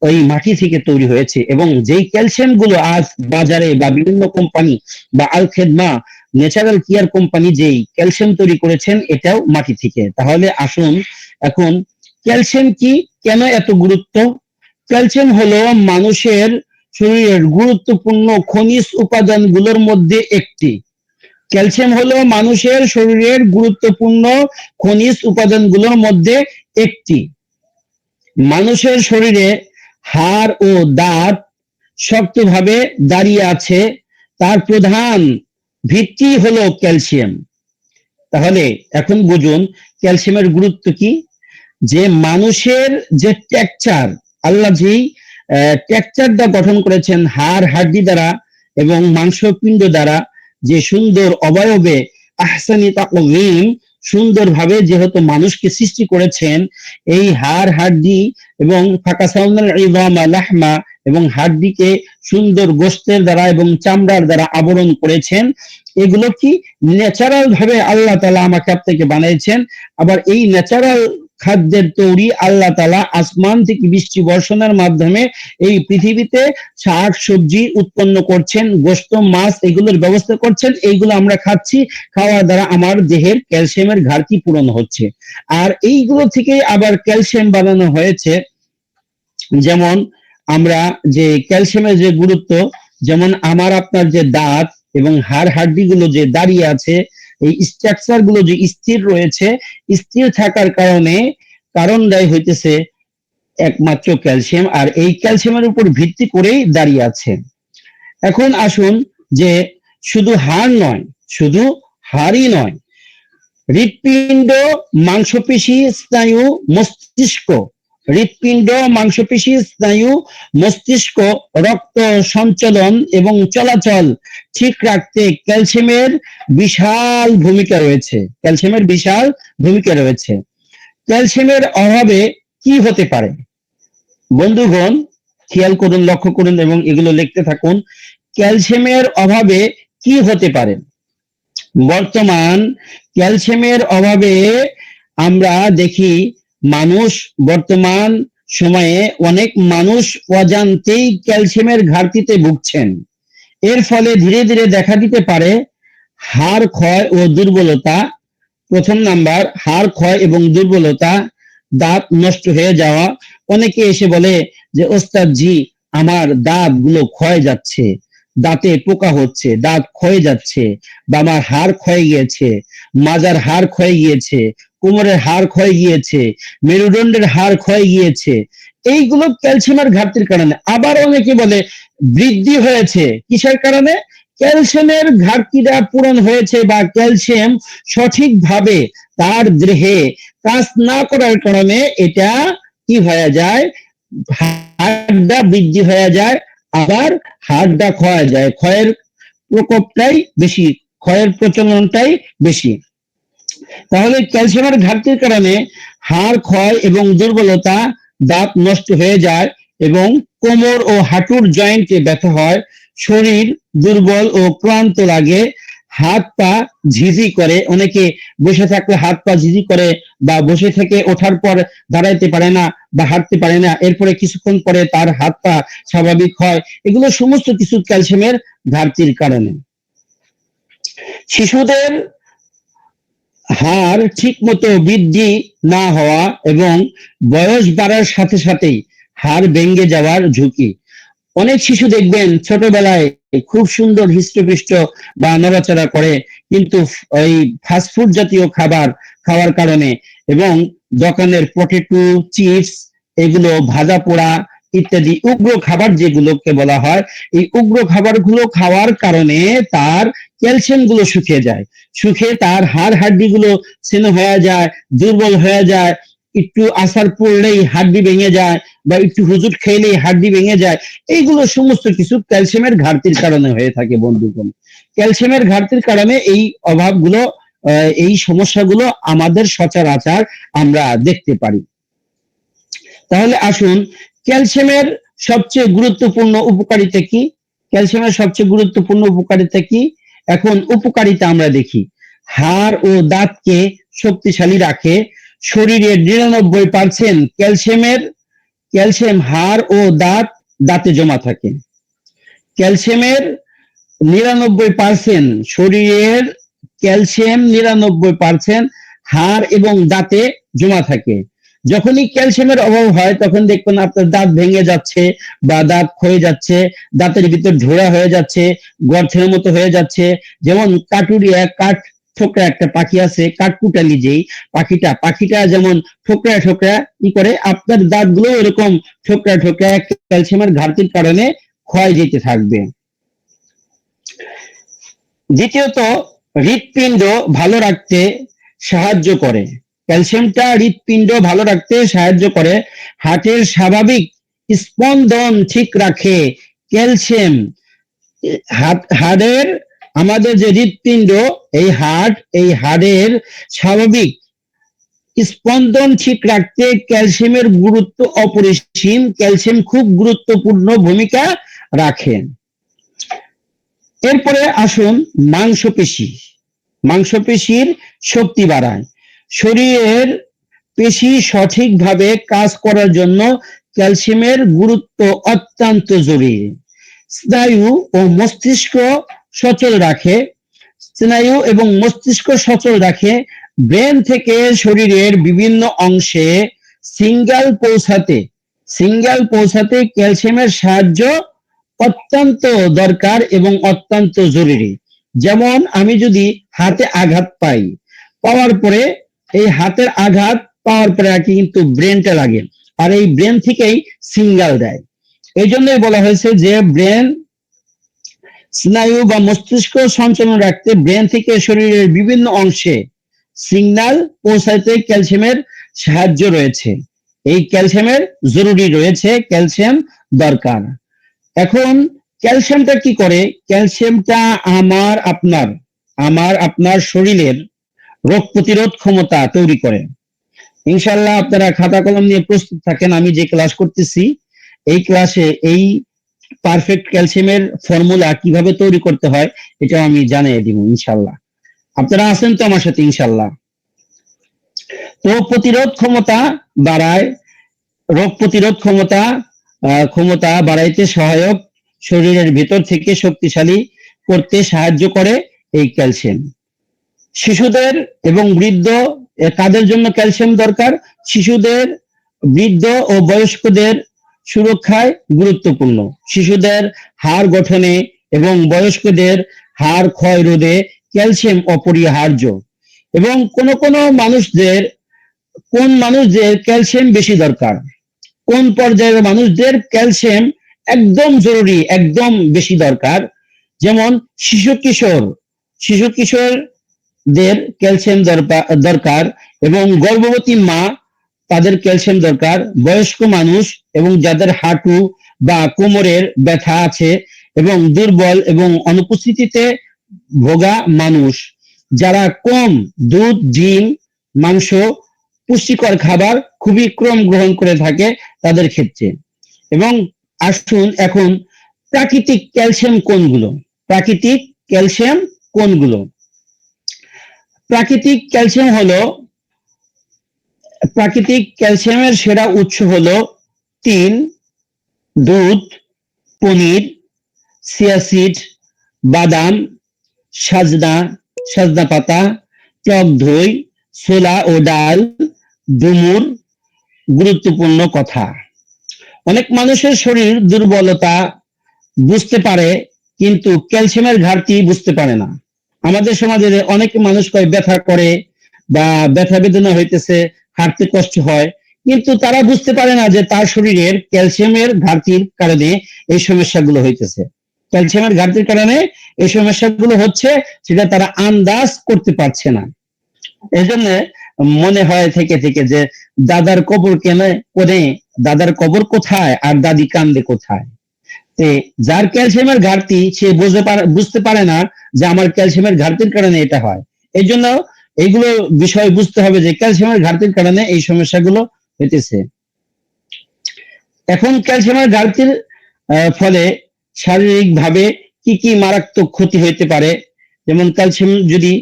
ওই মাটি থেকে তৈরি হয়েছে। এবং যেই ক্যালসিয়াম গুলো আজ বাজারে বা বিভিন্ন কোম্পানি বা আল খেদমা ন্যাচারাল কেয়ার কোম্পানি যেই ক্যালসিয়াম তৈরি করেছেন, এটাও মাটি থেকে। তাহলে আসুন এখন ক্যালসিয়াম কি, কেন এত গুরুত্ব। ক্যালসিয়াম হলো মানুষের শরীরের গুরুত্বপূর্ণ খনিজ উপাদানগুলোর মধ্যে একটি। ক্যালসিয়াম হলো মানুষের শরীরের গুরুত্বপূর্ণ খনিজ উপাদানগুলোর মধ্যে একটি। মানুষের শরীরে হাড় ও দাঁত শক্তভাবে দাঁড়িয়ে আছে, তার প্রধান ভিত্তি হলো ক্যালসিয়াম। তাহলে এখন বুঝুন ক্যালসিয়ামের গুরুত্ব কি। যে মানুষের যে টেক্সচার, আল্লাহ যেই টেক্সচারটা গঠন করেছেন হাড় হাড্ডি দ্বারা এবং মাংসপিণ্ড দ্বারা, যে সুন্দর অবয়বে আহসানি তাকওয়িম সুন্দরভাবে যেহেতু মানুষকে সৃষ্টি করেছেন, এই হাড় হাড্ডি এবং ফাকাসাউনাল ইযামা লাহমা, এবং হাড্ডিকে সুন্দর গোশতের দ্বারা এবং চামড়ার দ্বারা আবরণ করেছেন। এগুলো কি ন্যাচারাল ভাবে আল্লাহ তাআলা আমাকে আপনাকে বানিয়েছেন। আবার এই ন্যাচারাল খাদ্যের তৈরি আল্লাহ তাআলা আসমান থেকে বৃষ্টি বর্ষণের মাধ্যমে এই পৃথিবীতে শাক সবজি উৎপন্ন করছেন, গোশত মাছ এগুলোর ব্যবস্থা করছেন, এইগুলো আমরা খাচ্ছি, খাওয়ার দ্বারা আমার দেহের ক্যালসিয়ামের ঘাটতি পূরণ হচ্ছে। আর এইগুলো থেকে আবার ক্যালসিয়াম বানানো হয়েছে। যেমন আমরা যে ক্যালসিয়ামের যে গুরুত্ব, যেমন আমার আপনার যে দাঁত এবং হাড় হাড্ডি গুলো যে দাঁড়িয়ে আছে, এই স্ট্রাকচার গুলো যে স্থির রয়েছে, স্থির থাকার কারণ দায়ী হইতেছে একমাত্র ক্যালসিয়াম। আর এই ক্যালসিয়ামের উপর ভিত্তি করেই দাঁড়িয়ে আছে। এখন আসুন, যে শুধু হাড় নয়, শুধু হাড়ই নয়, হৃৎপিণ্ড মাংসপেশি স্নায়ু মস্তিষ্ক, হৃৎপিণ্ড মাংসপেশি স্নায়ু মস্তিষ্ক রক্ত সঞ্চালন এবং চলাচল ঠিক রাখতে ক্যালসিয়ামের বিশাল ভূমিকা রয়েছে। ক্যালসিয়ামের বিশাল ভূমিকা রয়েছে। ক্যালসিয়ামের অভাবে কি হতে পারে বন্ধুগণ, খেয়াল করুন, লক্ষ্য করুন এবং এগুলো লিখতে থাকুন। ক্যালসিয়ামের অভাবে কি হতে পারে। বর্তমান ক্যালসিয়ামের অভাবে আমরা দেখি মানুষ বর্তমান সময়ে অনেক মানুষ অজান্তেই ক্যালসিয়ামের ঘাটতিতে ভুগছেন। এর ফলে ধীরে ধীরে দেখা দিতে পারে হাড় ক্ষয় ও দুর্বলতা। প্রথম নাম্বার, হাড় ক্ষয় এবং দুর্বলতা, দাঁত নষ্ট হয়ে যাওয়া। অনেকে এসে বলে যে ওস্তাদ জি আমার দাঁত গুলো ক্ষয়ে যাচ্ছে, দাঁতে পোকা হচ্ছে, দাঁত ক্ষয়ে যাচ্ছে, বা আমার হাড় ক্ষয়ে গিয়েছে, মাজার হাড় ক্ষয়ে গিয়েছে, কোমরের হাড় ক্ষয়ে গিয়েছে, মেরুদণ্ডের হাড় ক্ষয়ে গিয়েছে, এইগুলো ক্যালসিয়ামের ঘাটতির কারণে। আবার অনেকে বলে বৃদ্ধি হয়েছে, কিসের কারণে? ক্যালসিয়ামের ঘাটতিটা পূরণ হয়েছে, বা ক্যালসিয়াম সঠিকভাবে তার দেহে কাজ না করার কারণে এটা কি হয়ে যায়, হাড়টা বৃদ্ধি হয়ে যায়, আবার হাড়টা ক্ষয় যায়, ক্ষয়ের প্রকোপটাই বেশি, ক্ষয়ের প্রচলনটাই বেশি। তাহলে ক্যালসিয়ামের ঘাটতির কারণে হাড় ক্ষয় এবং দুর্বলতা, দাঁত নষ্ট হয়ে যায় এবং কোমর ও হাঁটুর জয়েন্টে ব্যথা হয়, শরীর দুর্বল ও ক্লান্ত লাগে, হাত পা ঝিঝি করে, অনেকে বসে থাকলে হাত পা ঝিঝি করে, বা বসে থেকে ওঠার পর দাঁড়াইতে পারে না বা হাঁটতে পারে না, এরপরে কিছুক্ষণ পরে তার হাত পা স্বাভাবিক হয়। এগুলো সমস্ত কিছু ক্যালসিয়ামের ঘাটতির কারণে। শিশুদের হাড় ঠিক মতো বৃদ্ধি না হওয়া এবং বয়স বাড়ার সাথে সাথেই হাড় ভেঙে যাওয়ার ঝুঁকি। অনেক শিশু দেখবেন ছোটবেলায় খুব সুন্দর হৃষ্টপুষ্ট বা নড়াচড়া করে, কিন্তু ওই ফাস্টফুড জাতীয় খাবার খাওয়ার কারণে এবং দোকানের পটেটো চিপস, এগুলো ভাজা পোড়া ইত্যাদি উগ্র খাবার যেগুলোকে বলা হয়, এই উগ্র খাবারগুলো খাওয়ার কারণে তার ক্যালসিয়াম গুলো শুকিয়ে যায়, শুকিয়ে তার হাড় হাড্ডি গুলো ছিন্ন হয়ে যায়, দুর্বল হয়ে যায়, একটু আছাড় পড়লেই হাড্ডি ভেঙে যায়, বা একটু হুজুট খেলেই হাড্ডি ভেঙে যায়। এইগুলো সমস্ত কিছু ক্যালসিয়ামের ঘাটতির কারণে হয়ে থাকে বন্ধুগণ। ক্যালসিয়ামের ঘাটতির কারণে এই অভাবগুলো, এই সমস্যাগুলো আমাদের সচরাচর আমরা দেখতে পারি। তাহলে আসুন, ক্যালসিয়ামের সবচেয়ে গুরুত্বপূর্ণ উপকারিতা কি? ক্যালসিয়ামের সবচেয়ে গুরুত্বপূর্ণ উপকারিতা কি? এখন উপকারিতা আমরা দেখি। হাড় ও দাঁতকে শক্তিশালী রাখে। শরীরের 99% ক্যালসিয়াম হাড় ও দাঁতে জমা থাকে। ক্যালসিয়ামের 99% শরীরের ক্যালসিয়াম 99% হাড় এবং দাঁতে জমা থাকে। যখনই ক্যালসিয়ামের অভাব হয় তখন দেখবেন আপনার দাঁত ভেঙে যাচ্ছে, বা দাঁত ক্ষয়ে যাচ্ছে, দাঁতের ভিতর ঝোড়া হয়ে যাচ্ছে, গর্তের মতো হয়ে যাচ্ছে। যেমন কাটুরিয়া, কাঠ ঠোকরা একটা পাখি আছে, কাঠকুটালি, যেই পাখিটা যেমন ঠোকরা ঠোকরা কি করে, আপনার দাঁতগুলো এরকম ঠোকরা ঠোকরা ক্যালসিয়ামের ঘাটতির কারণে ক্ষয় যেতে থাকবে। দ্বিতীয়ত, হৃৎপিণ্ড ভালো রাখতে সাহায্য করে। ক্যালসিয়ামটা হৃৎপিণ্ড ভালো রাখতে সাহায্য করে, হার্টের স্বাভাবিক স্পন্দন ঠিক রাখে। ক্যালসিয়াম হাড়ের, আমাদের যে হৃৎপিণ্ড, এই হাড়ের স্বাভাবিক স্পন্দন ঠিক রাখতে ক্যালসিয়ামের গুরুত্ব অপরিসীম। ক্যালসিয়াম খুব গুরুত্বপূর্ণ ভূমিকা রাখে। এরপরে আসুন, মাংসপেশির শক্তি বাড়ায়। শরীরের পেশি সঠিকভাবে কাজ করার জন্য ক্যালসিয়ামের গুরুত্ব অত্যন্ত জরুরি। স্নায়ু ও মস্তিষ্ক সচল রাখে। ব্রেন থেকে শরীরের বিভিন্ন অংশে সিঙ্গেল পৌঁছাতে ক্যালসিয়ামের সাহায্য অত্যন্ত দরকার এবং অত্যন্ত জরুরি। যেমন আমি যদি হাতে আঘাত পাওয়ার পরে, এই হাতের আঘাত পাওয়ার পরে কিন্তু ব্রেনটা লাগে, আর এই ব্রেন থেকেই সিগন্যাল দেয়। এই জন্যই বলা হয়েছে যে ব্রেন, স্নায়ু বা মস্তিষ্ক সঞ্চালন রাখতে ব্রেন থেকে শরীরের বিভিন্ন অংশে সিগন্যাল পৌঁছাতে ক্যালসিয়ামের সাহায্য রয়েছে। এই ক্যালসিয়ামের জরুরি রয়েছে, ক্যালসিয়াম দরকার। এখন ক্যালসিয়ামটা কি করে? ক্যালসিয়ামটা আমার আপনার শরীরের রোগ প্রতিরোধ ক্ষমতা তৈরি করে। ইনশাআল্লাহ আপনারা খাতা কলম নিয়ে প্রস্তুত থাকেন। আমি যে ক্লাস করতেছি, এই ক্লাসে এই পারফেক্ট ক্যালসিয়ামের ফর্মুলা কিভাবে তৈরি করতে হয় এটা আমি জানিয়ে দিব ইনশাআল্লাহ। আপনারা আছেন তো আমার সাথে ইনশাআল্লাহ? তো প্রতিরোধ ক্ষমতা বাড়ায়, রোগ প্রতিরোধ ক্ষমতা বাড়াইতে সহায়ক, শরীরের ভেতর থেকে শক্তিশালী করতে সাহায্য করে এই ক্যালসিয়াম। শিশুদের এবং বৃদ্ধ, কাদের জন্য ক্যালসিয়াম দরকার? শিশুদের, বৃদ্ধ ও বয়স্কদের সুরক্ষায় গুরুত্বপূর্ণ। শিশুদের হাড় গঠনে এবং বয়স্কদের হাড় ক্ষয় রোধে ক্যালসিয়াম অপরিহার্য। এবং কোন মানুষদের ক্যালসিয়াম বেশি দরকার, কোন পর্যায়ের মানুষদের ক্যালসিয়াম একদম জরুরি, একদম বেশি দরকার। যেমন শিশু কিশোরদের ক্যালসিয়াম দরকার এবং গর্ভবতী মা, তাদের ক্যালসিয়াম দরকার। বয়স্ক মানুষ এবং যাদের হাঁটু বা কোমরের ব্যথা আছে এবং দুর্বল এবং অনুপস্থিতিতে ভোগা মানুষ, যারা কম দুধ, ডিম, মাংস, পুষ্টিকর খাবার খুবই কম গ্রহণ করে থাকে, তাদের ক্ষেত্রে। এবং আসুন এখন প্রাকৃতিক ক্যালসিয়াম কোনগুলো। প্রাকৃতিক ক্যালসিয়াম কোনগুলো? প্রাকৃতিক ক্যালসিয়ামের সেরা উৎস হলো তিল, দুধ, পনির, চিয়া সিড, বাদাম, সাজনা পাতা, টক দই, ছোলা ও ডাল, ডুমুর। গুরুত্বপূর্ণ কথা, অনেক মানুষের শরীর দুর্বলতা বুঝতে পারে কিন্তু ক্যালসিয়ামের ঘাটতি বুঝতে পারে না। আমাদের সমাজে অনেক মানুষ কয় ব্যথা করে বা ব্যথা বেদনা হইতেছে, হাঁটতে কষ্ট হয়, কিন্তু তারা বুঝতে পারে না যে তার শরীরের ক্যালসিয়ামের ঘাটতির কারণে এই সমস্যাগুলো হইতেছে। ক্যালসিয়ামের ঘাটতির কারণে এই সমস্যাগুলো হচ্ছে, সেটা তারা আন্দাজ করতে পারছে না। এজন্য মনে হয় থেকে যে দাদার কবর দাদার কবর কোথায় আর দাদি কান্দে কোথায়। যার ক্যালসিয়ামের ঘাটতি সে বুঝতে পারে না যে আমার ক্যালসিয়ামের ঘাটতির কারণে এটা হয়। এই জন্য এইগুলো বিষয় বুঝতে হবে যে ক্যালসিয়ামের ঘাটতির কারণে এই সমস্যাগুলো হইতেছে। এখন ক্যালসিয়ামের ঘাটতির ফলে শারীরিক ভাবে কি কি মারাত্মক ক্ষতি হইতে পারে, যেমন ক্যালসিয়াম যদি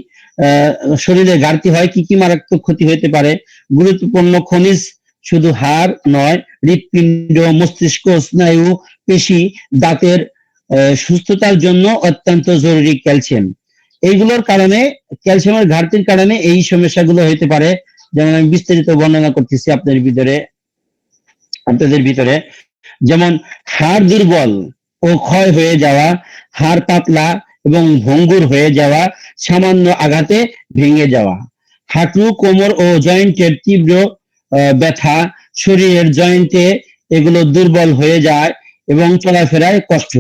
শরীরে ঘাটতি হয় কি কি মারাত্মক ক্ষতি হইতে পারে। গুরুত্বপূর্ণ খনিজ শুধু হাড় নয়, হৃৎপিণ্ড, মস্তিষ্ক, স্নায়ু, পেশি, দাঁতের সুস্থতার জন্য অত্যন্ত জরুরি ক্যালসিয়াম। এইগুলোর কারণে, ক্যালসিয়ামের ঘাটতির কারণে এই সমস্যাগুলো হইতে পারে। যেমন আমি বিস্তারিত বর্ণনা করতেছি আপনাদের ভিতরে। যেমন হাড় দুর্বল ও ক্ষয় হয়ে যাওয়া, হাড় পাতলা এবং ভঙ্গুর হয়ে যাওয়া, সামান্য আঘাতে ভেঙে যাওয়া, হাঁটু, কোমর ও জয়েন্টের তীব্র ব্যথা, শরীরের জয়েন্টে এগুলো দুর্বল হয়ে যায় এবং চলাফেরায় কষ্ট,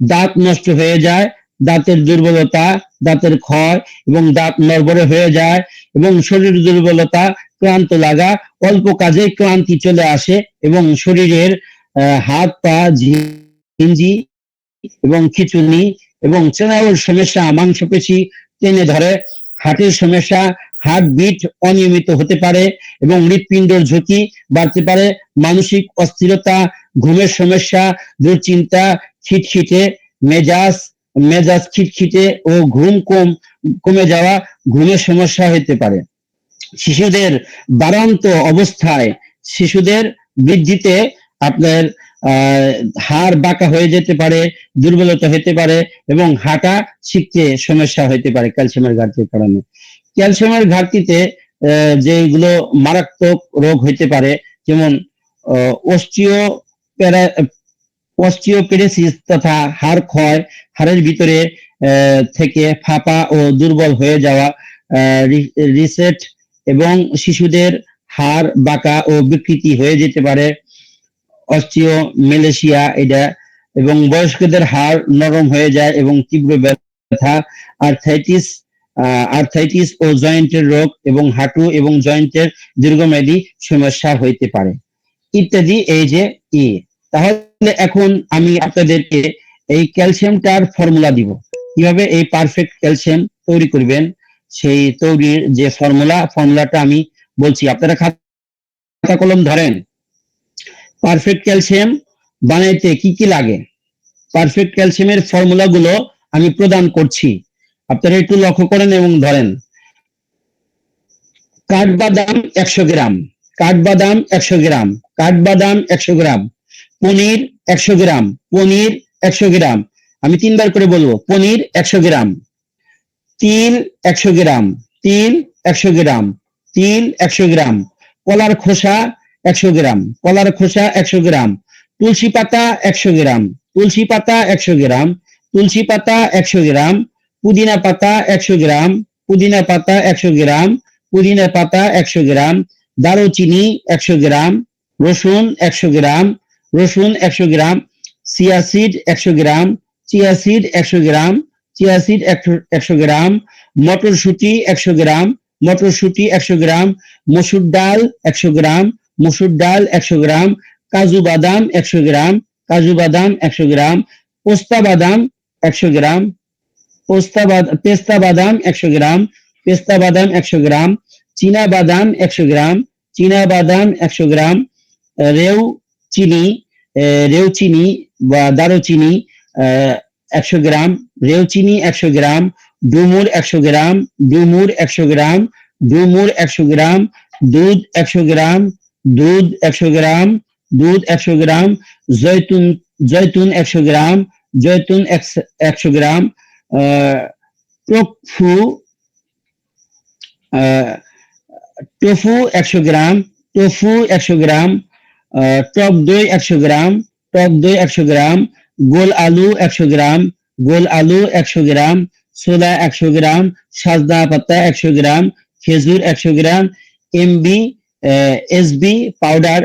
দাঁত নষ্ট হয়ে যায়, দাঁতের দুর্বলতা, দাঁতের ক্ষয় এবং দাঁত নড়বড়ে হয়ে যায় এবং শরীর দুর্বলতা, ক্লান্ত লাগা, অল্প কাজে ক্লান্তি চলে আসে এবং শরীরের হাত পা ঝিঞ্জি এবং খিঁচুনি এবং স্নায়ুর সমস্যা, মাংসপেশি টেনে ধরে, হার্টের সমস্যা, হার্ট বিট অনিয়মিত হতে পারে এবং হৃৎপিণ্ডের ঝুঁকি বাড়তে পারে, মানসিক অস্থিরতা, ঘুমের সমস্যা, দুশ্চিন্তা, খিটখিটে মেজাজ খিটখিটে ও ঘুম কমে যাওয়া, ঘুমের সমস্যা হতে পারে। শিশুদের বাড়ন্ত অবস্থায়, শিশুদের বৃদ্ধিতে আপনার হাড় বাঁকা হয়ে যেতে পারে, দুর্বলতা হতে পারে এবং হাঁটা শিখতে সমস্যা হতে পারে ক্যালসিয়ামের ঘাটতির কারণে। ক্যালসিয়ামের ঘাটতিতে যেগুলো মারাত্মক রোগ হইতে পারে, যেমন অস্টিওপেরেসিস তথা হাড় ক্ষয়, হাড়ের ভিতরে থেকে ফাঁপা ও দুর্বল হয়ে যাওয়া, রিসেট এবং শিশুদের হাড় বাঁকা ও বিকৃতি হয়ে যেতে পারে, অস্টিওমেলেশিয়া এটা, এবং বয়স্কদের হাড় নরম হয়ে যায় এবং তীব্র ব্যথা, আর্থাইটিস ও জয়েন্টের রোগ এবং হাঁটু এবং জয়েন্টের দীর্ঘমেয়াদী সমস্যা হইতে পারে ইত্যাদি। এই যে তাহলে এখন আমি আপনাদেরকে এই ক্যালসিয়ামটার ফর্মুলা দিব, কিভাবে এই পারফেক্ট ক্যালসিয়াম তৈরি করবেন। সেই তৈরির যে ফর্মুলাটা আমি বলছি, আপনারা খাতা কলম ধরেন। পারফেক্ট ক্যালসিয়াম বানাইতে কি কি লাগে, পারফেক্ট ক্যালসিয়ামের ফর্মুলা গুলো আমি প্রদান করছি, আপনারা একটু লক্ষ্য করেন এবং ধরেন। কাঠবাদাম 100 গ্রাম, কাঠবাদাম 100 গ্রাম, কাঠবাদাম 100 গ্রাম, পনির 100 গ্রাম, পনির 100 গ্রাম, আমি 3 বার করে বলবো, পনির 100 গ্রাম, তিল 100 গ্রাম, তিল 100 গ্রাম, তিল 100 গ্রাম, কলার খোসা 100 গ্রাম, কলার খোসা 100 গ্রাম, তুলসী পাতা 100 গ্রাম, তুলসী পাতা 100 গ্রাম, তুলসী পাতা 100 গ্রাম, পুদিনা পাতা 100 গ্রাম, পুদিনা পাতা 100 গ্রাম, পুদিনা পাতা 100 গ্রাম, দারুচিনি 100 গ্রাম, রসুন 100 গ্রাম, রসুন 100 গ্রাম, চিয়া সিড 100 গ্রাম, চিয়া সিড 100 গ্রাম, চিয়া সিড 100 গ্রাম, মটরশুঁটি 100 গ্রাম, মটরশুঁটি 100 গ্রাম, মসুর ডাল 100 গ্রাম, মসুর ডাল 100 গ্রাম, কাজু বাদাম 100 গ্রাম, কাজু বাদাম 100 গ্রাম, পোস্তা বাদাম 100 গ্রাম, পেস্তা বাদাম 100 গ্রাম, পেস্তা বাদাম 100 গ্রাম, চীনা বাদাম 100 গ্রাম, চীনা বাদাম 100 গ্রাম, রেউ চিনি, রেউ চিনি বা দারুচিনি 100 গ্রাম, রেউ চিনি 100 গ্রাম, ডুমুর 100 গ্রাম, ডুমুর 100 গ্রাম, ডুমুর 100 গ্রাম, দুধ 100 গ্রাম, দুধ 100 গ্রাম, দুধ 100 গ্রাম, জয়তুন জয়তুন 100 গ্রাম, জয়তুন 100 গ্রাম, টোফু টোফু 100 গ্রাম, টোফু 100 গ্রাম, টক দই 100 গ্রাম, টক দই 100 গ্রাম, গোল আলু 100 গ্রাম, গোল আলু 100 গ্রাম, ছোলা 100 গ্রাম, সাজনা পাতা 100 গ্রাম, খেজুর 100 গ্রাম, এমবি এসবি পাউডার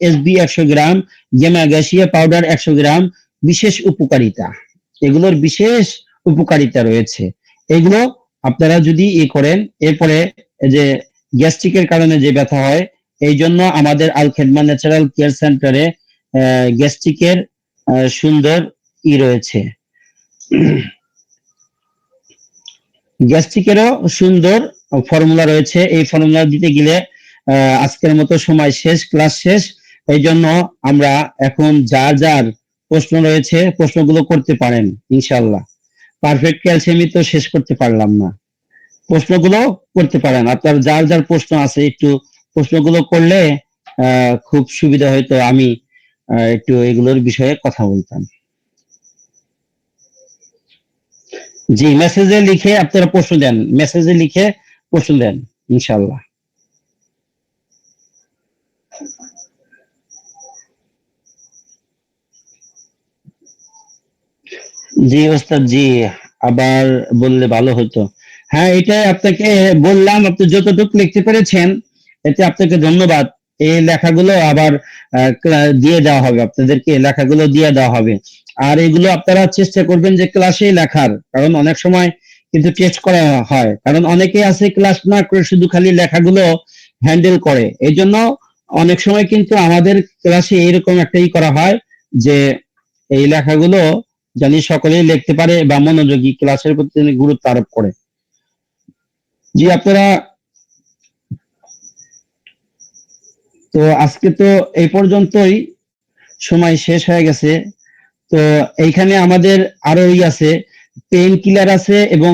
এসবি 100 গ্রাম, গেমাগাসিয়া পাউডার 100 গ্রাম। বিশেষ উপকারিতা, এগুলোর বিশেষ উপকারিতা রয়েছে। এগুলো আপনারা যদি করেন, এরপরে যে গ্যাস্ট্রিকের কারণে যে ব্যথা হয়, এই জন্য আমাদের আল খেদমা ন্যাচারাল কেয়ার সেন্টারে গ্যাস্ট্রিকের সুন্দর রয়েছে। গ্যাস্ট্রিকেরও সুন্দর ফর্মুলা রয়েছে। এই ফর্মুলা দিতে গেলে আজকের মতো সময় শেষ, ক্লাস শেষ। এই জন্য আমরা এখন যার যার প্রশ্ন রয়েছে প্রশ্নগুলো করতে পারেন ইনশাল্লাহ। পারফেক্ট ক্যালসিয়ামই তো শেষ করতে পারলাম না, প্রশ্নগুলো করতে পারেন। আপনার যার যার প্রশ্ন আছে একটু প্রশ্নগুলো করলে খুব সুবিধা হয়তো, আমি একটু এগুলোর বিষয়ে কথা বলতাম। জি, মেসেজে লিখে আপনারা প্রশ্ন দেন, মেসেজে লিখে প্রশ্ন দেন ইনশাল্লাহ। জি ওস্তাদ, জি আবার বললে ভালো হতো। হ্যাঁ, এটাই আপনাকে বললাম, আপনি যতটুকু লিখতে পেরেছেন এতে আপনাকে ধন্যবাদ। এই লেখাগুলো আবার দিয়ে দেওয়া হবে, আপনাদেরকে লেখাগুলো দিয়ে দেওয়া হবে। আর এগুলো আপনারা চেষ্টা করবেন যে ক্লাসে লেখার, কারণ অনেক সময় কিন্তু টেস্ট করা হয়, কারণ অনেকে আছে ক্লাস না করে শুধু খালি লেখাগুলো হ্যান্ডেল করে। এই জন্য অনেক সময় কিন্তু আমাদের ক্লাসে এরকম একটাই করা হয় যে এই লেখাগুলো জানি সকলেই লিখতে পারে বা মনোযোগী ক্লাসের প্রতি গুরুত্ব আরোপ করে। জি, আপনারা তো আজকে তো এই পর্যন্তই, সময় শেষ হয়ে গেছে। তো এইখানে আমাদের আরো আছে, পেইন কিলার আছে এবং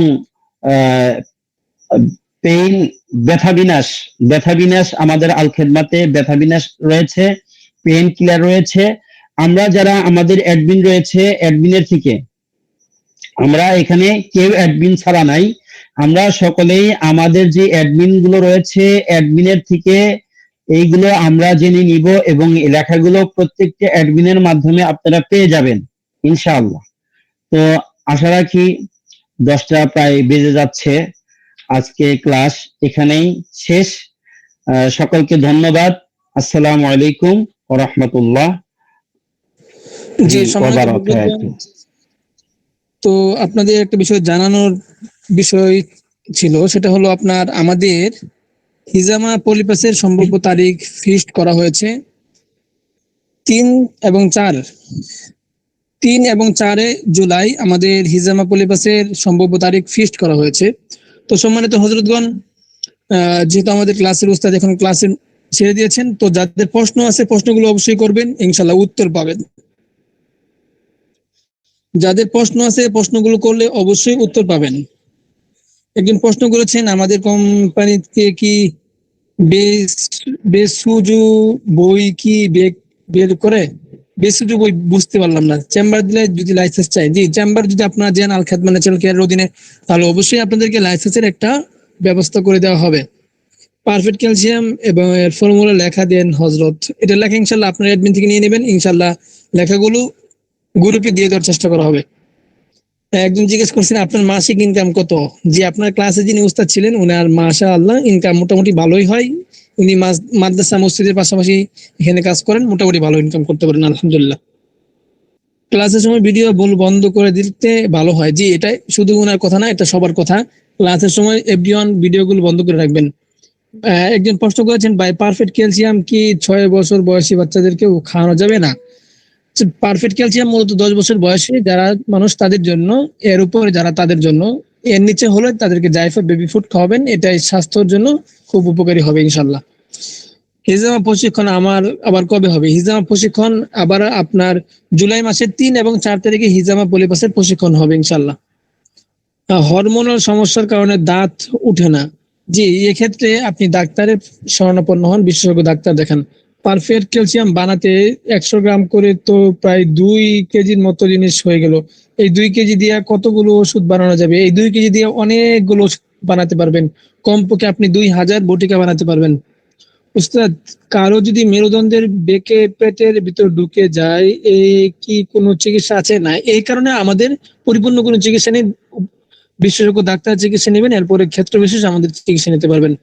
পেইন ব্যথা বিনাশ, ব্যথা বিনাশ আমাদের আল খেদমাতে ব্যথা বিনাশ রয়েছে, পেইন কিলার রয়েছে। আমরা যারা আমাদের অ্যাডমিন রয়েছে, অ্যাডমিনের থেকে আমরা এখানে কেউ অ্যাডমিন ছাড়া নাই, আমরা সকলেই আমাদের যে অ্যাডমিন গুলো রয়েছে অ্যাডমিনের থেকে এইগুলো আমরা জেনে নিব এবং এই লেখাগুলো প্রত্যেকটা অ্যাডমিনের মাধ্যমে আপনারা পেয়ে যাবেন ইনশাআল্লাহ। তো আশা রাখি 10টা প্রায় বেজে যাচ্ছে, আজকে ক্লাস এখানেই শেষ। সকলকে ধন্যবাদ। আসসালামু আলাইকুম ওয়া রাহমাতুল্লাহ। জি, সম্মানিত, তো আপনাদের একটা বিষয় জানানোর বিষয় ছিল, সেটা হলো আপনার আমাদের হিজামা পলিপাসের সম্ভাব্য তারিখ ফিক্সড করা হয়েছে 3 এবং 4 জুলাই আমাদের হিজামা পলিপাসের সম্ভাব্য তারিখ ফিক্সড করা হয়েছে। তো সম্মানিত হযরতগণ, যেহেতু আমাদের ক্লাসের উস্তাদ এখন ক্লাসে ছেড়ে দিয়েছেন, তো যাদের প্রশ্ন আছে প্রশ্নগুলো অবশ্যই করবেন, ইনশাআল্লাহ উত্তর পাবেন। যাদের প্রশ্ন আছে প্রশ্নগুলো করলে অবশ্যই উত্তর পাবেন। একজন প্রশ্ন করেছেন আমাদের কোম্পানিতে কি বেসুজু বই কি বের করে? বেসুজু বই বুঝতে পারলাম না। চেম্বার দিলে যদি লাইসেন্স চাই, জি চেম্বার যদি আপনারা যান আল খেদমা ন্যাচারাল কেয়ারের অধীনে, তাহলে অবশ্যই আপনাদেরকে লাইসেন্সের একটা ব্যবস্থা করে দেওয়া হবে। পারফেক্ট ক্যালসিয়াম এবং এর ফর্মুলা লেখা দেন হযরত। এটা লেখা ইনশাআল্লাহ আপনার অ্যাডমিন থেকে নিয়ে নেবেন, ইনশাআল্লাহ লেখাগুলো গ্রুপে দিয়ে দেওয়ার চেষ্টা করা হবে। একজন জিজ্ঞেস করছেন আপনার মাসিক ইনকাম কত? যে আপনার ক্লাসে যিনি উস্তাদ ছিলেন উনার মাশাআল্লাহ ইনকাম মোটামুটি ভালোই হয়। উনি মাদ্রাসা মসজিদের পাশাপাশি এখানে কাজ করেন, মোটামুটি ভালো ইনকাম করতে পারেন আলহামদুলিল্লাহ। ক্লাসের সময় ভিডিও বন্ধ করে দিতে ভালো হয়। জি, এটা শুধু ওনার কথা না, এটা সবার কথা। ক্লাসের সময় এভরিওয়ান ভিডিওগুলো বন্ধ করে রাখবেন। একজন প্রশ্ন করেছেন ভাই পারফেক্ট ক্যালসিয়াম কি 6 বছর বয়সী বাচ্চাদেরকেও খাওয়ানো যাবে? না, পারফেক্ট ক্যালসিয়াম মূলত 10 বছর বয়সী যারা মানুষ তাদের জন্য, এর উপরে যারা তাদের জন্য, এর নিচে হলে তাদেরকে জাইফা বেবি ফুড খাওয়াবেন, এটাই স্বাস্থ্যের জন্য খুব উপকারী হবে ইনশাল্লাহ। হিজামা প্রশিক্ষণ আবার কবে হবে? হিজামা প্রশিক্ষণ আবার আপনার জুলাই মাসের 3 এবং 4 তারিখে হিজামা পলিপাসের প্রশিক্ষণ হবে ইনশাল্লাহ। হরমোনাল সমস্যার কারণে দাঁত উঠে না, জি এক্ষেত্রে আপনি ডাক্তারের শরণাপন্ন হন, বিশেষজ্ঞ ডাক্তার দেখান। পারফেক্ট ক্যালসিয়াম বানাতে 100 গ্রাম করে তো প্রায় 2 কেজির মতো জিনিস হয়ে গেল। এই 2 কেজি দিয়ে কতগুলো ওষুধ বানানো যাবে? এই 2 কেজি দিয়ে অনেকগুলো ওষুধ বানাতে পারবেন, কমপক্ষে আপনি 2000 বটিকা বানাতে পারবেন। উস্তাদ, কারো যদি মেরুদণ্ডের বেঁকে পেটের ভিতর ঢুকে যায়, এই কি কোনো চিকিৎসা আছে? না, এই কারণে আমাদের পরিপূর্ণ কোনো চিকিৎসা নেই, বিশেষজ্ঞ ডাক্তার চিকিৎসা নেবেন, এরপরে ক্ষেত্র বিশেষ আমাদের চিকিৎসা নিতে পারবেন।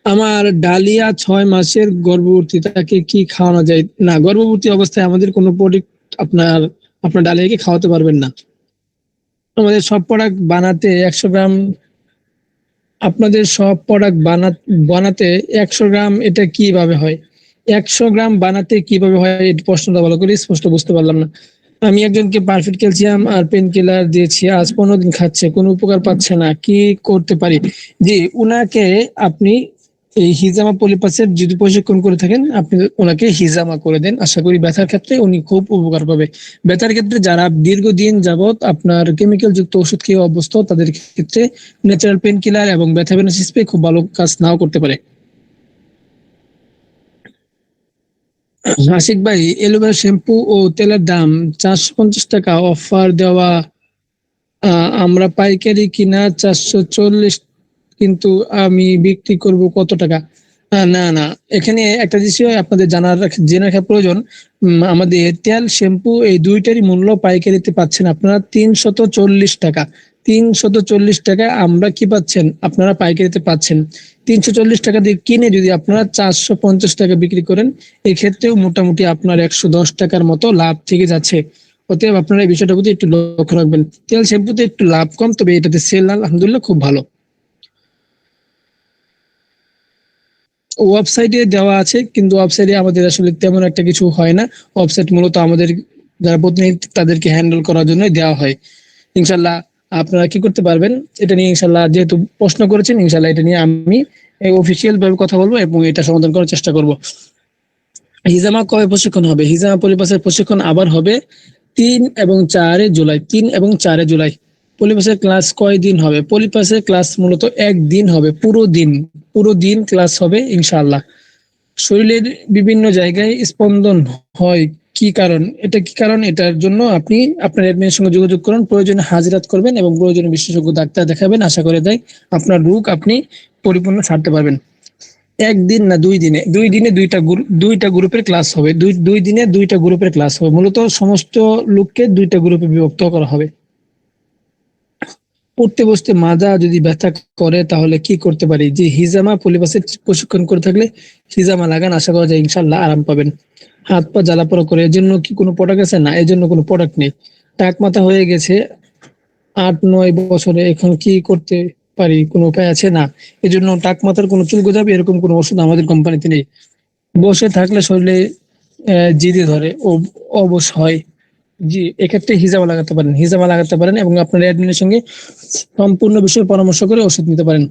আমার ডালিয়া 6 মাসের গর্ভবতী, তাকে কি খাওয়ানো যায়? না, গর্ভবতী অবস্থায় আমাদের কোনো প্রোডাক্ট আপনার ডালিয়াকে খাওয়াতে পারবেন না। আমাদের সব প্রোডাক্ট বানাতে 100 গ্রাম, আপনাদের সব প্রোডাক্ট বানাতে 100 গ্রাম, এটা কিভাবে হয়? 100 গ্রাম বানাতে কিভাবে হয়? এই প্রশ্নটা ভালো করে স্পষ্ট বুঝতে পারলাম না। আমি একজনকে পারফেক্ট ক্যালসিয়াম আর পেন কিলার দিয়েছি, আজ 15 দিন খাচ্ছে, কোনো উপকার পাচ্ছে না, কি করতে পারি? জি, উনাকে আপনি এই হিজামা পলিপাসের যদি প্রশিক্ষণ করে থাকেন, আপনি ওনাকে হিজামা করে দেন, আশা করি ব্যথার ক্ষেত্রে উনি খুব উপকার পাবে। ব্যথার ক্ষেত্রে যারা দীর্ঘদিন যাবত আপনার কেমিক্যাল যুক্ত ওষুধ খেয়ে অভ্যস্ত, তাদের ক্ষেত্রে ন্যাচারাল পেন কিলার এবং ব্যথাবেনাস স্প্রে খুব ভালো কাজ নাও করতে পারে। আশিক ভাই, এলোভেরা শ্যাম্পু ও তেলের দাম 450 টাকা অফার দেওয়া, আমরা পাইকারি কিনা 440, কিন্তু আমি বিক্রি করব কত টাকা? না না, এখানে একটা বিষয় আপনাদের জেনে রাখা প্রয়োজন। আমাদের তেল শ্যাম্পু এই দুইটারই মূল্য পাইকারিতে পাচ্ছেন আপনারা 340 টাকা। 340 টাকা আমরা কি পাচ্ছেন, আপনারা পাইকারিতে পাচ্ছেন। 340 টাকা দিয়ে কিনে যদি আপনারা 450 টাকা বিক্রি করেন, এক্ষেত্রেও মোটামুটি আপনার 110 টাকার মতো লাভ থেকে যাচ্ছে। অতএব আপনারা এই বিষয়টার প্রতি একটু লক্ষ্য রাখবেন। তেল শ্যাম্পুতে একটু লাভ কম, তবে এটাতে সেল আলহামদুলিল্লাহ খুব ভালো। ওয়েবসাইটে দেওয়া আছে, কিন্তু ওয়েবসাইটে আমাদের আসলে তেমন একটা কিছু হয় না। ওয়েবসাইট মূলত আমাদের যারা প্রতিনিধি তাদেরকে হ্যান্ডেল করার জন্য দেওয়া হয়। ইনশাল্লাহ আপনারা কি করতে পারবেন, এটা নিয়ে ইনশাল্লাহ যেহেতু প্রশ্ন করেছেন, ইনশাল্লাহ এটা নিয়ে আমি অফিসিয়াল ভাবে কথা বলবো এবং এটা সমাধান করার চেষ্টা করব। হিজামা কবে প্রশিক্ষণ হবে? হিজামা পলিপাসের প্রশিক্ষণ আবার হবে 3 এবং 4 জুলাই। 3 এবং 4 জুলাই। পলিপাসের ক্লাস কয়দিন হবে? পলিপাসের ক্লাস মূলত একদিন হবে, পুরো দিন ক্লাস হবে ইনশাআল্লাহ। শরীরের বিভিন্ন জায়গায় স্পন্দন হয়, কি কারণ? এটার জন্য আপনি আপনার অ্যাডমিনের সঙ্গে যোগাযোগ করুন, প্রয়োজনে হাজিরাত করবেন এবং প্রয়োজনে বিশেষজ্ঞ ডাক্তার দেখাবেন, আশা করে দেয় আপনার রোগ আপনি পরিপূর্ণ ছাড়তে পারবেন। একদিন না, 2 দিনে দুইটা গ্রুপের ক্লাস হবে। দুই দিনে 2টা গ্রুপের ক্লাস হবে, মূলত সমস্ত লোককে 2টা গ্রুপে বিভক্ত করা হবে। পড়তে বসতে মাজা যদি ব্যথা করে তাহলে কি করতে পারি? যে হিজামা পলিপাসের প্রশিক্ষণ করে থাকলে হিজামা লাগান, আশা করা যায় ইনশাল্লাহ আরাম পাবেন। হাত পা জ্বালাপোড়া করে, এর জন্য কি কোনো প্রোডাক্ট আছে? না, এর জন্য কোনো প্রোডাক্ট নেই। টাক মাথা হয়ে গেছে 8-9 বছরে, এখন কি করতে পারি, কোনো উপায় আছে? না, এর জন্য টাক মাথার কোনো চুল গজাবে এরকম কোনো ওষুধ আমাদের কোম্পানিতে নেই। বসে থাকলে শরীরে জিদে ধরে ও অবশ হয়, জি এক্ষেত্রে হিজামা লাগাতে পারেন এবং আপনার অ্যাডমিনের সঙ্গে সম্পূর্ণ বিষয়ে পরামর্শ করে ওষুধ নিতে পারেন।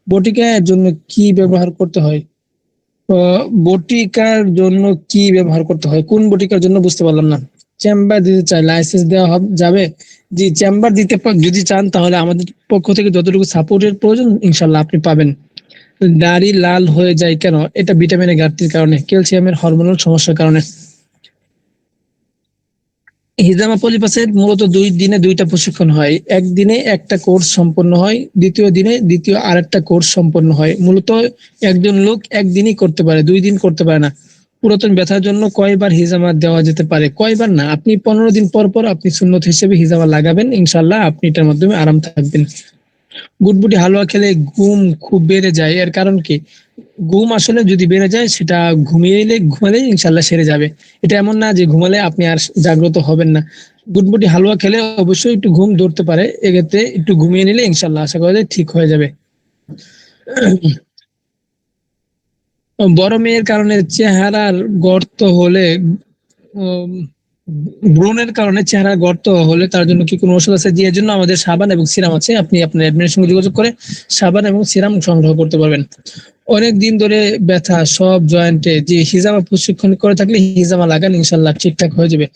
বটিকা এর জন্য কি ব্যবহার করতে হয়? বটিকার জন্য কি ব্যবহার করতে হয়, কোন বটিকার জন্য বুঝতে পারলাম না। চেম্বার দিতে চাই, লাইসেন্স দেওয়া যাবে? জি, চেম্বার দিতে যদি চান তাহলে আমাদের পক্ষ থেকে যতটুকু সাপোর্টের প্রয়োজন ইনশাল্লাহ আপনি পাবেন। দাড়ি লাল হয়ে যায় কেন? এটা ভিটামিনের ঘাটতির কারণে, ক্যালসিয়ামের হরমোনাল সমস্যার কারণে। হিজামা পলিপাসের মূলত 2 দিনে 2টা প্রশিক্ষণ হয়। একদিনে একটা কোর্স সম্পন্ন হয়, দ্বিতীয় দিনে দ্বিতীয় আরেকটা কোর্স সম্পন্ন হয়। মূলত একজন লোক একদিনই করতে পারে, 2 দিন করতে পারে না। পুরাতন ব্যথার জন্য কয়বার হিজামা দেওয়া যেতে পারে? কয়বার না, আপনি 15 দিন পর পর আপনি সুন্নত হিসেবে হিজামা লাগাবেন, ইনশাআল্লাহ আপনি এটার মাধ্যমে আরাম থাকবেন। গুটগুটি হালুয়া খেলে ঘুম খুব বেড়ে যায়, এর কারণ কি? ঘুম আসলে যদি বেড়ে যায় সেটা ঘুমালে ইনশাল্লাহ সেরে যাবে। এটা এমন না যে ঘুমালে আপনি আর জাগ্রত হবেন না। গুটগুটি হালুয়া খেলে অবশ্যই একটু ঘুম ধরতে পারে, এক্ষেত্রে একটু ঘুমিয়ে নিলে ইনশাল্লাহ আশা করা যায় ঠিক হয়ে যাবে। বড় মেয়ের কারণে চেহারার গর্ত হলে, উম, ব্রণের কারণে চেহারা গর্ত হলে তার জন্য কি কোনো ওষুধ আছে? যে এর জন্য আমাদের সাবান এবং সিরাম আছে, আপনি আপনার অ্যাডমিনের সঙ্গে যোগাযোগ করে সাবান এবং সিরাম সংগ্রহ করতে পারবেন। অনেক দিন ধরে ব্যথা সব জয়েন্টে, যে হিজামা প্রশিক্ষণ করে থাকলে হিজামা লাগান, ইনশাল্লাহ ঠিকঠাক হয়ে যাবে।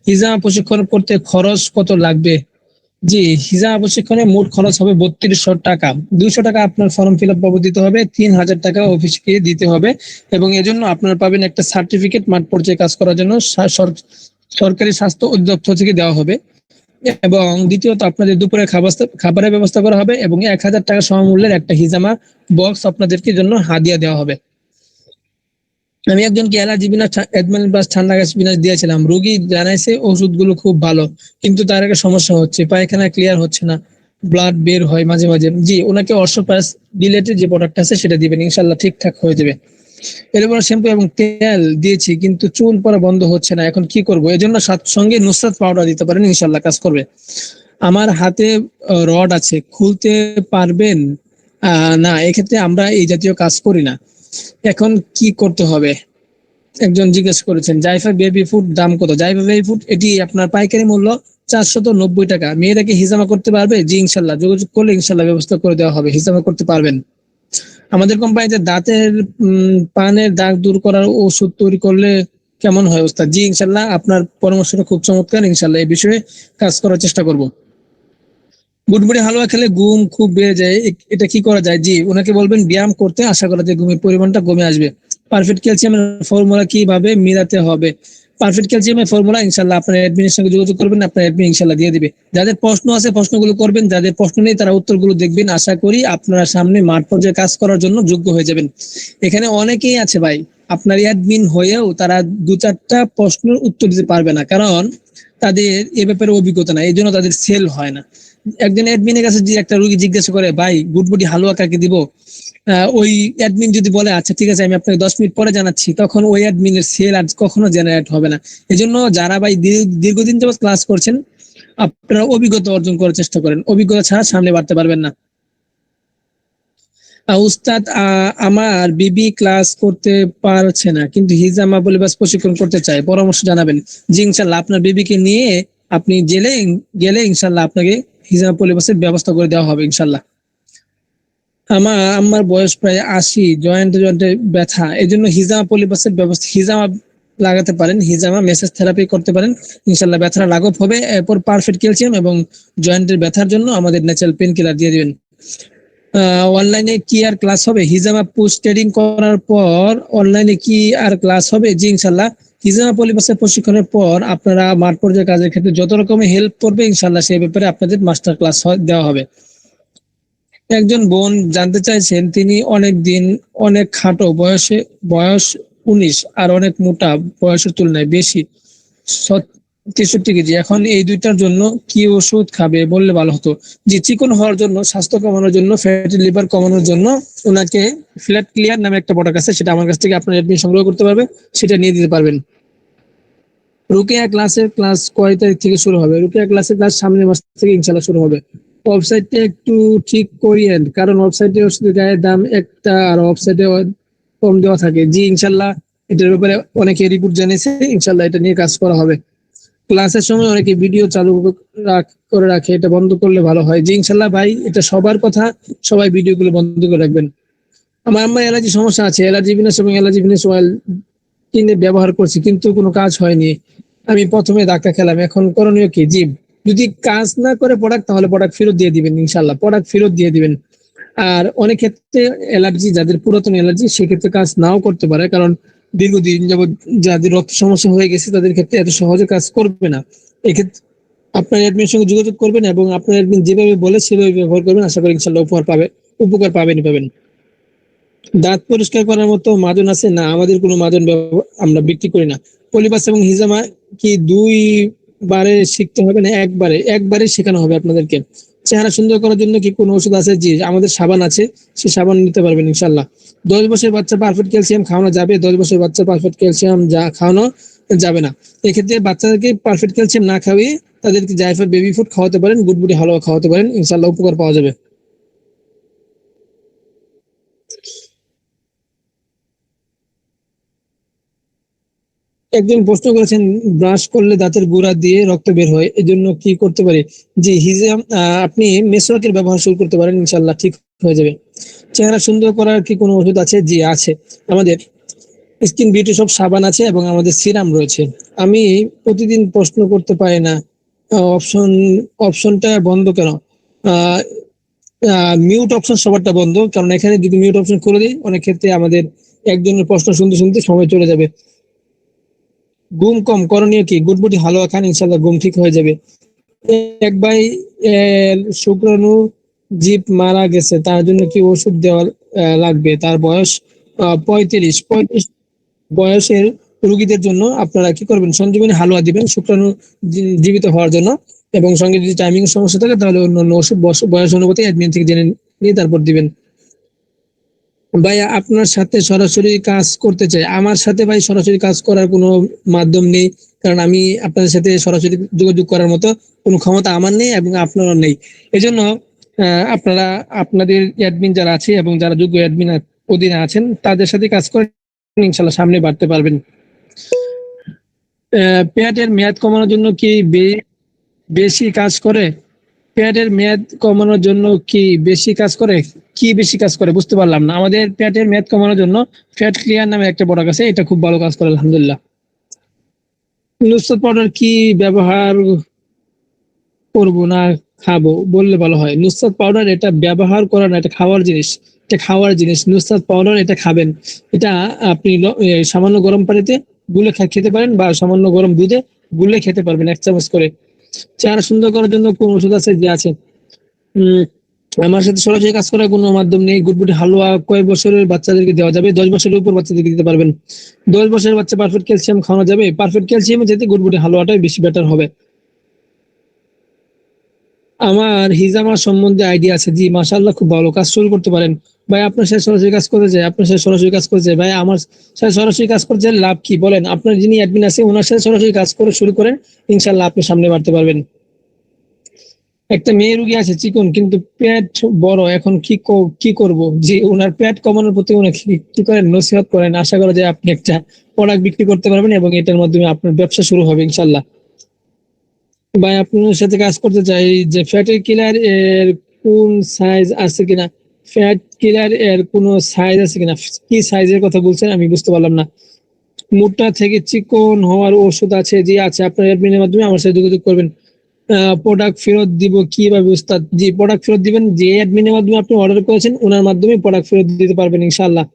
হিজামা প্রশিক্ষণ করতে খরচ কত লাগবে? জি, হিজামা প্রশিক্ষণে মোট খরচ হবে 3200 টাকা। 200 টাকা আপনার ফর্ম ফিল আপ বাবদ দিতে হবে, 3000 টাকা অফিসকে দিতে হবে এবং এজন্য আপনারা পাবেন একটা সার্টিফিকেট মাঠ পর্যায়ে কাজ করার জন্য সরকারি স্বাস্থ্য অধিদপ্তর থেকে দেওয়া হবে। এবং দ্বিতীয়ত আপনাদের দুপুরে খাবারের ব্যবস্থা করা হবে এবং 1000 টাকা সমমূল্যের একটা হিজামা বক্স আপনাদেরকে জন্য হাদিয়া দেওয়া হবে। আমি একজনকে অ্যালার্জি বিনাশ অ্যাডমেল প্লাস ঠান্ডা গ্যাস বিনাশ দিয়েছিলাম, রোগী জানাইছে ওষুধগুলো খুব ভালো, কিন্তু তার একটা সমস্যা হচ্ছে, পায়খানা ক্লিয়ার হচ্ছে না, ব্লাড বের হয় মাঝে মাঝে। জি, ওনাকে অর্শোপ্লাস রিলেটেড যে প্রোডাক্ট আছে সেটা দিবেন, ইনশাল্লাহ ঠিকঠাক হয়ে যাবে। এরপর শ্যাম্পু এবং তেল দিয়েছি কিন্তু চুল পড়া বন্ধ হচ্ছে না, এখন কি করব? এজন্য সঙ্গে নুসরাত পাউডার দিতে পারেন, ইনশাল্লাহ কাজ করবে। আমার হাতে রড আছে, খুলতে পারবেন? না, এক্ষেত্রে আমরা এই জাতীয় কাজ করি না। এখন কি করতে হবে? একজন জিজ্ঞেস করেছেন জাইফা বেবি ফুড দাম কত? জাইফা বেবি ফুড এটি আপনার পাইকারি মূল্য 490 টাকা। মেয়েরা কি হিজামা করতে পারবে? জি ইনশাল্লাহ, যোগাযোগ করলে ইনশাল্লাহ ব্যবস্থা করে দেওয়া হবে, হিজামা করতে পারবেন। আমাদের কোম্পানিতে দাঁতের পানের দাগ দূর করার ওষুধ তৈরি করলে কেমন হয় ওস্তাদ? জি ইনশাল্লাহ, আপনার পরামর্শটা খুব চমৎকার, ইনশাল্লাহ এই বিষয়ে কাজ করার চেষ্টা করব। বুটবুড়ি হালুয়া খেলে ঘুম খুব বেড়ে যায়, এটা কি করা যায়? জি, ওনাকে বলবেন ব্যায়াম করতে, আশা করা যায় ঘুমের পরিমাণটা কমে আসবে। পারফেক্ট ক্যালসিয়ামের ফর্মুলা কিভাবে মিলাতে হবে? পারফেক্ট ক্যালসিয়ামের ফর্মুলা ইনশাল্লাহ আপনার অ্যাডমিনের সঙ্গে যোগাযোগ করবেন, আপনার অ্যাডমিন ইনশাল্লাহ দিয়ে দিবে। যাদের প্রশ্ন আছে প্রশ্নগুলো করবেন, যাদের প্রশ্ন নেই তারা উত্তরগুলো দেখবেন, আশা করি আপনারা সামনে মাঠ পর্যায়ে কাজ করার জন্য যোগ্য হয়ে যাবেন। এখানে অনেকেই আছে ভাই, আপনার অ্যাডমিন হয়েও তারা 2-4টা প্রশ্নের উত্তর দিতে পারবে না, কারণ তাদের এ ব্যাপারে অভিজ্ঞতা নাই, এই জন্য তাদের সেল হয় না। একজন অ্যাডমিনের কাছে যে একটা রোগী জিজ্ঞাসা করে ভাই গুটবুটি হালুয়া কাকে দিব, ওই অ্যাডমিন যদি বলে আচ্ছা ঠিক আছে আমি আপনাকে 10 মিনিট পরে জানাচ্ছি, তখন ওই অ্যাডমিনের সেল আর কখনো জেনারেট হবে না। এজন্য যারা ভাই দীর্ঘদিন যাবত ক্লাস করছেন, আপনারা অভিজ্ঞতা অর্জন করার চেষ্টা করেন, অভিজ্ঞতা ছাড়া সামনে বাড়তে পারবেন না। উস্তাদ, আমার বিবি ক্লাস করতে পারছে না কিন্তু হিজামা বলে বাস প্রশিক্ষণ করতে চায়, পরামর্শ জানাবেন। জি ইনশাল্লাহ, আপনার বিবিকে নিয়ে আপনি গেলে ইনশাল্লাহ আপনাকে হিজামা পলিবাসের ব্যবস্থা করে দেওয়া হবে ইনশাল্লাহ। আমার বয়স প্রায় 80, জয়েন্টে ব্যথা, এই জন্য হিজামা পলিবাসের ব্যবস্থা, হিজামা লাগাতে পারেন, হিজামা মেসেজ থেরাপি করতে পারেন, ইনশাল্লাহ ব্যথাটা লাঘব হবে। এরপর পারফেক্ট ক্যালসিয়াম এবং জয়েন্টের ব্যথার জন্য আমাদের ন্যাচারাল পেন কিলার দিয়ে দিবেন। অনলাইনে কি আর ক্লাস হবে? হিজামা পোস্ট ট্রেডিং করার পর অনলাইনে কি আর ক্লাস হবে? জি ইনশাল্লাহ, হিজামা পলিবাসের প্রশিক্ষণের পর আপনারা মাঠ পর্যায়ে কাজের ক্ষেত্রে যত রকমের হেল্প করবে ইনশাল্লাহ সেই ব্যাপারে আপনাদের মাস্টার ক্লাস দেওয়া হবে। একজন বোন জানতে চাইছেন, তিনি অনেক খাটো, বয়স 19 আর অনেক মোটা, বয়সের তুলনায় বেশি, 63 কেজি। এখন এই দুইটার জন্য কি ওষুধ খাবে বললে ভালো হতো? যে চিকন হওয়ার জন্য, স্বাস্থ্য কমানোর জন্য, ফ্যাটি লিভার কমানোর জন্য ওনাকে ফ্ল্যাট ক্লিয়ার নামে একটা প্রোডাক্ট আছে, সেটা আমার কাছ থেকে আপনার অ্যাডমিন সংগ্রহ করতে পারবে, সেটা নিয়ে দিতে পারবেন। রুকিয়া ক্লাস কয় তারিখ থেকে শুরু হবে? রুকিয়া ক্লাস সামনের মাস থেকে ইনশাল্লাহ শুরু হবে। ওয়েবসাইটটা একটু ঠিক করিয়েন, কারণ ওয়েবসাইটে ওষুধের গায়ের দাম একটা আর ওয়েবসাইটে কম দেওয়া থাকে। জি ইনশাল্লাহ, এটার ব্যাপারে অনেকে রিপোর্ট জানিয়েছে, ইনশাল্লাহ এটা নিয়ে কাজ করা হবে। ক্লাসের সময় অনেকে ভিডিও চালু করে রাখে, এটা বন্ধ করলে ভালো হয়। জি ইনশাল্লাহ ভাই, এটা সবার কথা, সবাই ভিডিওগুলো বন্ধ করে রাখবেন। আমার আম্মা অ্যালার্জি সমস্যা আছে, অ্যালার্জি বিনাশ এবং অ্যালার্জি বিনাশ অয়েল কিনে ব্যবহার করছি কিন্তু কোনো কাজ হয়নি, আমি প্রথমে ধাক্কা খেলাম, এখন করণীয় কি? জি, যদি কাজ না করে প্রোডাক্ট, তাহলে প্রোডাক্ট ফেরত দিয়ে দিবেন, ইনশাল্লাহ প্রোডাক্ট ফেরত দিয়ে দিবেন। আর অনেক ক্ষেত্রে অ্যালার্জি, যাদের পুরাতন অ্যালার্জি, সেক্ষেত্রে কাজ নাও করতে পারে, কারণ দীর্ঘদিন যাবত যাদের রক্ত সমস্যা হয়ে গেছে তাদের ক্ষেত্রে এত সহজে কাজ করবে না। এক্ষেত্রে আপনার অ্যাডমিনের সঙ্গে যোগাযোগ করবেন এবং আপনার অ্যাডমিন যেভাবে বলে সেভাবে ব্যবহার করবেন, আশা করি ইনশাল্লাহ উপকার পাবেন। দাঁত পরিষ্কার করার মতো মাজন আছে না? আমাদের কোনো মাজন আমরা বিক্রি করি না। পলিপাস এবং হিজামা কি 2 বারে শিখতে হবে না একবারে শেখানো হবে আপনাদেরকে? চেহারা সুন্দর করার জন্য কি কোনো ওষুধ আছে? জি, আমাদের সাবান আছে, সে সাবান নিতে পারবেন ইনশাল্লাহ। 10 বছরের বাচ্চা পারফেক্ট ক্যালসিয়াম খাওয়ানো যাবে? 10 বছরের বাচ্চা পারফেক্ট ক্যালসিয়াম খাওয়ানো যাবে না। এক্ষেত্রে বাচ্চাদেরকে পারফেক্ট ক্যালসিয়াম না খাওয়িয়ে তাদেরকে জাইফার বেবি ফুড খাওয়াতে পারেন, গুডবুডি হালুয়া খাওয়াতে পারেন, ইনশাল্লাহ উপকার পাওয়া যাবে। একজন প্রশ্ন করেছেন, ব্রাশ করলে দাঁতের গোড়া দিয়ে রক্ত বের হয়, এজন্য কি করতে পারি? জি হিজাম, আপনি মেসওয়াকের ব্যবহার শুরু করতে পারেন, ইনশাল্লাহ ঠিক হয়ে যাবে। চেহারা সুন্দর করার কি কোনো ওষুধ আছে? জি আছে, আমাদের স্কিন বিউটি সব সাবান আছে এবং আমাদের সিরাম রয়েছে। আমি প্রতিদিন প্রশ্ন করতে পারি না, অপশন অপশনটা বন্ধ কেন? মিউট অপশন সবারটা বন্ধ, কারণ এখানে যদি মিউট অপশন করে দিই অনেক ক্ষেত্রে আমাদের একজনের প্রশ্ন শুনতে শুনতে সময় চলে যাবে। ঘুম কম করণীয় কি? গুডবুডি হালুয়া খান, ইনশাল্লাহ ঘুম ঠিক হয়ে যাবে। এক ভাই শুক্রাণু জীব মারা গেছে, তার জন্য কি ওষুধ দেওয়া লাগবে? তার বয়স 35 বয়সের রোগীদের জন্য আপনারা কি করবেন? সঞ্জীবনী হালুয়া দিবেন শুক্রাণু জীবিত হওয়ার জন্য, এবং সঙ্গে যদি টাইমিং সমস্যা থাকে তাহলে অন্যান্য ওষুধ বয়স অনুপাতে অ্যাডমিন থেকে জেনে নিয়ে তারপর দিবেন। ভাই আপনার সাথে সরাসরি কাজ করতে চাই। আমার সাথে ভাই সরাসরি কাজ করার কোনো মাধ্যম নেই, কারণ আমি আপনাদের সাথে সরাসরি যোগাযোগ করার মতো কোনো ক্ষমতা আমার নেই এবং আপনারও নেই। এজন্য আপনারা আপনাদের অ্যাডমিন যারা আছে এবং যারা যোগ্য অ্যাডমিন অধীনে আছেন তাদের সাথে কাজ করে ইনশাল্লাহ সামনে বাড়তে পারবেন। পেটের মেয়াদ কমানোর জন্য কি বেশি কাজ করে? পেটের মেয়াদ কমানোর জন্য কি বেশি কাজ করে? কি বেশি কাজ করে বুঝতে পারলাম না। আমাদের পেটের মেয়াদ কমানোর জন্য ফ্যাট ক্লিয়ার নামে একটা প্রোডাক্ট আছে, এটা খুব ভালো কাজ করে আলহামদুলিল্লাহ। নুসরাত পাউডার কি ব্যবহার করব না খাবো বললে ভালো হয়? নুসরাত পাউডার এটা ব্যবহার করা না, এটা খাওয়ার জিনিস। এটা খাওয়ার জিনিস নুসরাত পাউডার, এটা খাবেন। এটা আপনি সামান্য গরম পানিতে গুলে খেতে পারেন বা সামান্য গরম দুধে গুলে খেতে পারবেন 1 চামচ করে। চেহারা সুন্দর করার জন্য কোন ওষুধ আছে? যে আছে। আমার সাথে সরাসরি কাজ করার কোনো মাধ্যম নেই। গুডবুডি হালুয়া কয় বছরের বাচ্চাদেরকে দেওয়া যাবে? 10 বছরের উপর বাচ্চাদেরকে দিতে পারবেন। 10 বছরের বাচ্চা পারফেক্ট ক্যালসিয়াম খাওয়ানো যাবে? পারফেক্ট ক্যালসিয়ামে যেতে গুডবুডি হালুয়াটাই বেশি বেটার হবে। আমার হিজামা সম্বন্ধে আইডিয়া আছে। জি মাশাআল্লাহ, খুব ভালো কাজ শুরু করতে পারেন। ভাই আপনার সাথে সরাসরি কাজ করতে চাই, আপনার সাথে সরাসরি কাজ করতে চাই। ভাই আমার সাথে সরাসরি কাজ করতে লাভ কি বলেন? আপনার যিনি অ্যাডমিন আছে ওনার সাথে সরাসরি কাজ করে শুরু করেন, ইনশাআল্লাহ আপনি সামনে বাড়তে পারবেন। একটা মেয়ে রোগী আছে চিকন কিন্তু পেট বড়, এখন কি করব? যে ওনার পেট কমানোর প্রতি ওনাকে কি করেন, নসিহত করেন। আশা করা যায় আপনি একটা প্রোডাক্ট বিক্রি করতে পারবেন এবং এটার মাধ্যমে আপনার ব্যবসা শুরু হবে ইনশাল্লাহ। ভাই আপনার সাথে কাজ করতে চাই, যে ফ্যাটের কিলার এর কোন সাইজ আছে কিনা? ফ্যাট কিলার এর কোন সাইজ আছে কিনা? কি সাইজের কথা বলছেন আমি বুঝতে পারলাম না। মোটা থেকে চিকন হওয়ার ওষুধ আছে? জি আছে, আপনার অ্যাডমিনের মাধ্যমে আমার সাথে যোগাযোগ করবেন। প্রোডাক্ট ফেরত দিব কিভাবে উস্তাদ? জি প্রোডাক্ট ফেরত দিবেন, যে অ্যাডমিনের মাধ্যমে আপনি অর্ডার করেছেন ওনার মাধ্যমে প্রোডাক্ট ফেরত দিতে পারবেন ইনশাআল্লাহ।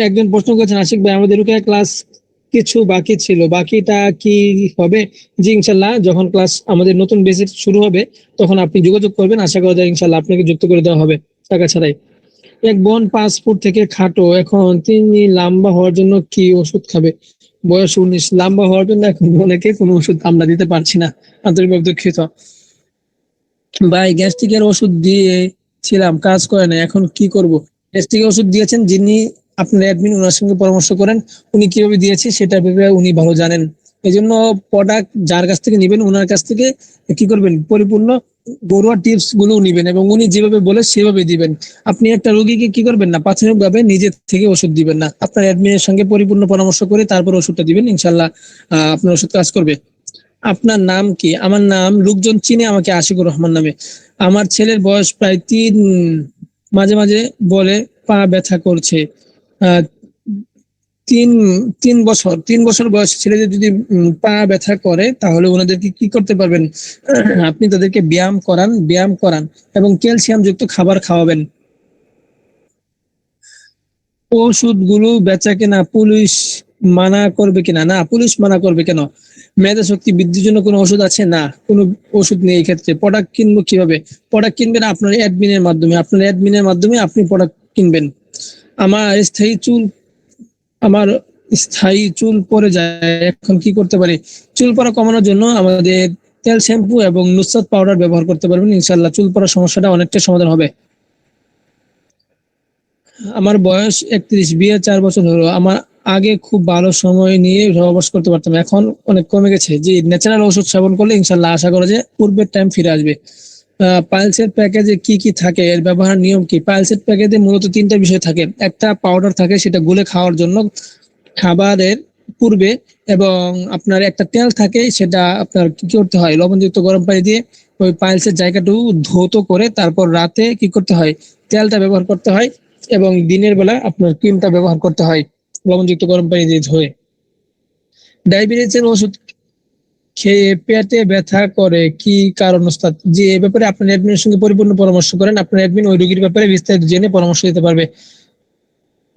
একজন প্রশ্ন করেছেন, আশিক ভাই আমাদের রুকিয়া ক্লাস কিছু বাকি ছিল, বাকিটা কি হবে? জি ইনশাল্লাহ, যখন ক্লাস আমাদের নতুন বেসিস শুরু হবে তখন আপনি যোগাযোগ করবেন, আশা করা যায় ইনশাল্লাহ আপনাকে যুক্ত করে দেওয়া হবে টাকা ছাড়াই। এক বোন 5 ফুট থেকে খাটো, এখন তিনি লম্বা হওয়ার জন্য কি ওষুধ খাবে? বয়স 19, লম্বা হওয়ার জন্য এখন বোনকে কোনো ওষুধ আমরা দিতে পারছি না, আন্তরিকভাবে দুঃখিত। ভাই গ্যাস্ট্রিকের ওষুধ দিয়েছিলাম, কাজ করে না, এখন কি করব? গ্যাস্ট্রিকের ওষুধ দিয়েছেন যিনি আপনার অ্যাডমিন, ওনার সঙ্গে পরামর্শ করেন, উনি কিভাবে দিয়েছে সেটা ব্যাপারে উনি ভালো জানেন। এই জন্য প্রোডাক্ট যার কাছ থেকে নিবেন ওনার কাছ থেকে কি করবেন, পরিপূর্ণ ঘরোয়া টিপস গুলো নিবেন এবং উনি যেভাবে বলে সেভাবে দিবেন। আপনি একটা রোগীকে কি করবেন না, প্রাথমিক ভাবে নিজে থেকে ওষুধ দিবেন না, আপনার অ্যাডমিনের সঙ্গে পরিপূর্ণ পরামর্শ করে তারপর ওষুধটা দিবেন, ইনশাল্লাহ আপনার ওষুধ কাজ করবে। আপনার নাম কি? আমার নাম, লোকজন চিনে আমাকে আশিকুর রহমান নামে। আমার ছেলের বয়স প্রায় 3, মাঝে মাঝে বলে পা ব্যথা করছে। আহ 3 বছর বয়সী ছেলেদের যদি পা ব্যথা করে তাহলে ওনাদেরকে কি করতে পারবেন? আপনি তাদেরকে ব্যায়াম করান এবং ক্যালসিয়াম যুক্ত খাবার খাওয়াবেন। ওষুধগুলো বেচা কেনা পুলিশ মানা করবে কিনা? না, পুলিশ মানা করবে কেন? মেধা শক্তি বৃদ্ধির জন্য কোনো ওষুধ আছে? না, কোনো ওষুধ নেই এই ক্ষেত্রে। প্রোডাক্ট কিনবো কিভাবে? প্রোডাক্ট কিনবেন আপনার অ্যাডমিনের মাধ্যমে। আপনার অ্যাডমিনের মাধ্যমে আপনি প্রোডাক্ট কিনবেন। আমার স্থায়ী চুল পড়ে যায়, এখন কি করতে পারি? চুল পড়া কমানোর জন্য আমাদের তেল, শ্যাম্পু এবং নুসরাত পাউডার ব্যবহার করতে পারবেন। ইনশাআল্লাহ চুল পড়ার সমস্যাটা অনেকটা সমাধান হবে। আমার বয়স 31, বিয়ে 4 বছর হলো। আমার আগে খুব ভালো সময় নিয়ে সহবাস করতে পারতাম, এখন অনেক কমে গেছে। যে ন্যাচারাল ওষুধ সেবন করলে ইনশাআল্লাহ আশা করা যায় পূর্বের টাইম ফিরে আসবে। পালসের প্যাকেজে কি কি থাকে, এর ব্যবহার নিয়ম কি? পালসের প্যাকেজে মূলত 3টা বিষয় থাকে। একটা পাউডার থাকে, সেটা গুলে খাওয়ার জন্য খাবারের পূর্বে, এবং আপনার একটা তেল থাকে, সেটা আপনার কি করতে হয়, লবণযুক্ত গরম পানি দিয়ে ওই পাইলসের জায়গাটুকু ধৌত করে তারপর রাতে কি করতে হয়, তেলটা ব্যবহার করতে হয়, এবং দিনের বেলা আপনার ক্রিমটা ব্যবহার করতে হয় লবণযুক্ত গরম পানি দিয়ে ধুয়ে। ডায়াবেটিসের ওষুধ খেয়ে পেটে ব্যথা করে কি কারণ ওস্তাদ? যে এ ব্যাপারে আপনার অ্যাডমিনের সঙ্গে পরিপূর্ণ পরামর্শ করেন, আপনার অ্যাডমিন ওই রোগীর ব্যাপারে বিস্তারিত জেনে পরামর্শ দিতে পারবে।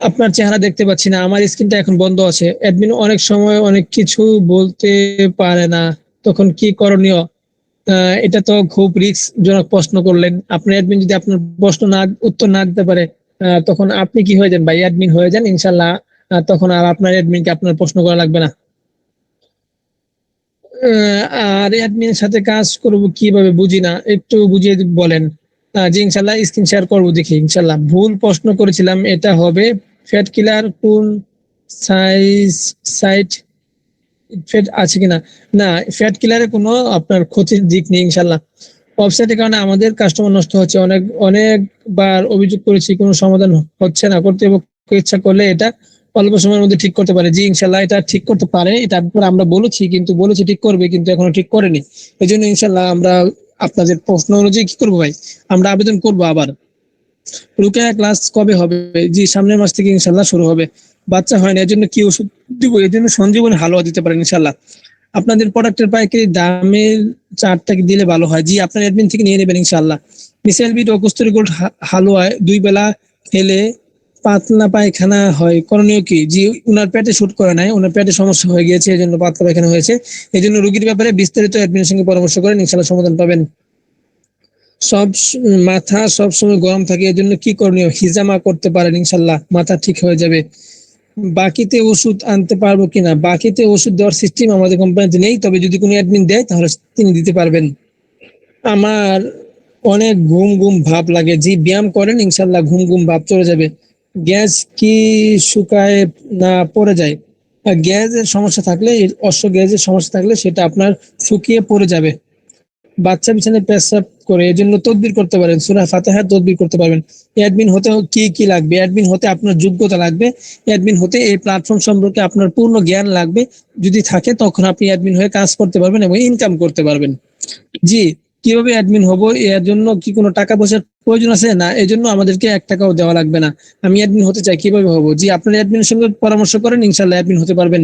আপনার চেহারা দেখতে পাচ্ছি না, আমার স্ক্রিনটা এখন বন্ধ আছে। অ্যাডমিন অনেক সময় অনেক কিছু বলতে পারে না, তখন কি করণীয়? এটা তো খুব রিস্ক জনক প্রশ্ন করলেন। আপনার অ্যাডমিন যদি আপনার প্রশ্ন না উত্তর না দিতে পারে, তখন আপনি কি হয়ে যান ভাই? অ্যাডমিন হয়ে যান ইনশাল্লাহ। তখন আর আপনার অ্যাডমিনকে আপনার প্রশ্ন করা লাগবে না। আর অ্যাডমিনের সাথে কাজ করব কিভাবে বুঝি না, একটু বুঝিয়ে বলেন। জি ইনশাল্লাহ স্ক্রিন শেয়ার করবো, দেখি ইনশাল্লাহ। ভুল প্রশ্ন করেছিলাম, এটা হবে ফ্যাট কিলার কোন সাইট ফ্যাট আছে কিনা? না, ফ্যাট কিলারে কোনো আপনার ক্ষতির দিক নেই ইনশাল্লাহ। ওয়েবসাইটের কারণে আমাদের কাস্টমার নষ্ট হচ্ছে, অনেকবার অভিযোগ করেছি, কোনো সমাধান হচ্ছে না। কর্তৃপক্ষ ইচ্ছা করলে এটা অল্প সময়ের মধ্যে ঠিক করতে পারে। জি ইনশাল্লাহ এটা ঠিক করতে পারে, এটা আমরা বলেছি, কিন্তু বলেছি ঠিক করবে, কিন্তু এখনো ঠিক করেনি। এই জন্য ইনশাল্লাহ আমরা আপনাদের প্রশ্ন অনুযায়ী কি করবো ভাই, আমরা আবেদন করবো আবার। রুকিয়া ক্লাস কবে হবে? জি সামনের মাস থেকে ইনশাল্লাহ শুরু হবে। বাচ্চা হয় না, এর জন্য কি ওষুধ দিব? এর জন্য সঞ্জীবনী হালুয়া দিতে পারেন ইনশাল্লাহ। আপনাদের প্রোডাক্টের পাইকারি দামের চার্টটা দিলে ভালো হয়। জি আপনার অ্যাডমিন থেকে নিয়ে নেবেন ইনশাল্লাহ। মিসাইল বিট ও কস্তুরি গোল্ড হালুয়ায় 2 বেলা খেলে পাতলা পায়খানা হয়, করণীয় কি? জি উনার পেটে শুট করে নাই, উনার পেটে সমস্যা হয়ে গিয়েছে, এই জন্য পাতলা পায়খানা হয়েছে। এই জন্য রোগীর ব্যাপারে বিস্তারিত অ্যাডমিনের সঙ্গে পরামর্শ করেন, ইনশাল্লাহ সমাধান পাবেন। সব মাথা সব সময় গরম থাকে, এর জন্য কি করণীয়? হিজামা করতে পারেন ইনশাল্লাহ, মাথা ঠিক হয়ে যাবে। বাকিতে ওষুধ আনতে পারবো কিনা? বাকিতে ওষুধ দেওয়ার সিস্টেম আমাদের কোম্পানিতে নেই, তবে যদি কোনো অ্যাডমিন দেয় তাহলে তিনি দিতে পারবেন। আমার অনেক ঘুম ঘুম ভাব লাগে, জি ব্যায়াম করেন ইনশাল্লাহ ঘুম ঘুম ভাব চলে যাবে। গ্যাস কি শুকায় না পড়ে যায়? গ্যাসের সমস্যা থাকলে, অশ্ব গ্যাসের সমস্যা থাকলে সেটা আপনার শুকিয়ে পড়ে যাবে। বাচ্চা বিছানায় পেশাব করে, এর জন্য তদবির করতে পারেন, সূরা ফাতিহা তদবির করতে পারবেন। অ্যাডমিন হতে কি কি লাগবে? অ্যাডমিন হতে আপনার যোগ্যতা লাগবে, অ্যাডমিন হতে এই প্ল্যাটফর্ম সম্পর্কে আপনার পূর্ণ জ্ঞান লাগবে। যদি থাকে তখন আপনি অ্যাডমিন হয়ে কাজ করতে পারবেন এবং ইনকাম করতে পারবেন। জি কিভাবে অ্যাডমিন হব? এর জন্য কি কোনো টাকা পয়সার প্রয়োজন আছে? না, এই জন্য আমাদেরকে 1 টাকাও দেওয়া লাগবে না। আমি অ্যাডমিন হতে চাই, কিভাবে হব? জি আপনার অ্যাডমিনের সঙ্গে পরামর্শ করেন, ইনশাআল্লাহ অ্যাডমিন হতে পারবেন।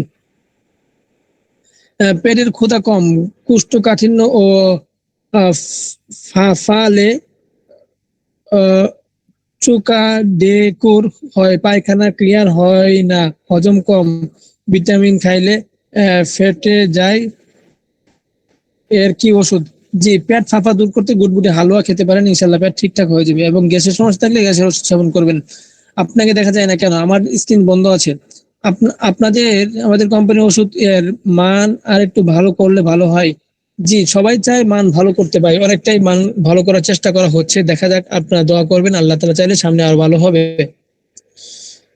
পেটের ক্ষুধা কম, কোষ্ঠকাঠিন্য ও ফালে চোকা ডেকুর হয়, পায়খানা ক্লিয়ার হয় না, হজম কম, ভিটামিন খাইলে ফেটে যায়, এর কি ওষুধ? জি পেট ফাঁপা দূর করতে গুড়গুড়ি হালুয়া খেতে পারেন, ইনশাল্লাহ পেট ঠিকঠাক হয়ে যাবে। এবং গ্যাসের সমস্যা থাকলে গ্যাসের ওষুধ সেবন করবেন। আপনাকে দেখা যায় না কেন? আমার স্ক্রিন বন্ধ আছে। আপনাদের আমাদের কোম্পানির ওষুধ এর মান আর একটু ভালো করলে ভালো হয়। জি সবাই চায় মান ভালো করতে পারে, অনেকটাই মান ভালো করার চেষ্টা করা হচ্ছে, দেখা যাক। আপনারা দোয়া করবেন, আল্লাহ তাআলা চাইলে সামনে আরো ভালো হবে।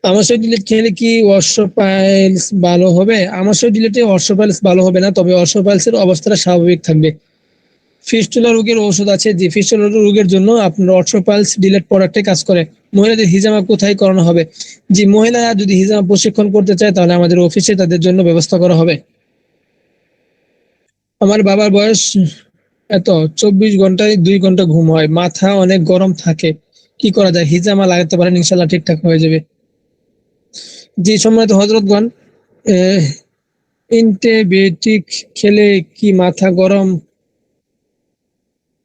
আমাশয় ডিলিট খেলে কি অর্শোপাইলস ভালো হবে? আমাশয় ডিলিটে অর্শোপাইলস ভালো হবে না, তবে অর্শোপাইলসের অবস্থাটা স্বাভাবিক থাকবে। ফিস্টুলা রোগের ওষুধ আছে, যে ফিস্টুলা রোগের জন্য আপনার অর্শোপাইলস ডিলেট প্রোডাক্টে কাজ করে। মহিলাদের হিজামা কোথায় করানো হবে? জি মহিলারা যদি হিজামা প্রশিক্ষণ করতে চায় তাহলে আমাদের অফিসে তাদের জন্য ব্যবস্থা করা হবে। আমার বাবার বয়স এত, 24 ঘন্টায় 2 ঘন্টা ঘুম হয়, মাথা অনেক গরম থাকে, কি করা যায়? হিজামা লাগাতে পারেন, ইনশাল্লাহ ঠিকঠাক হয়ে যাবে। জি সম্মানিত হযরতগণ, অ্যান্টিবায়োটিক খেলে কি মাথা গরম,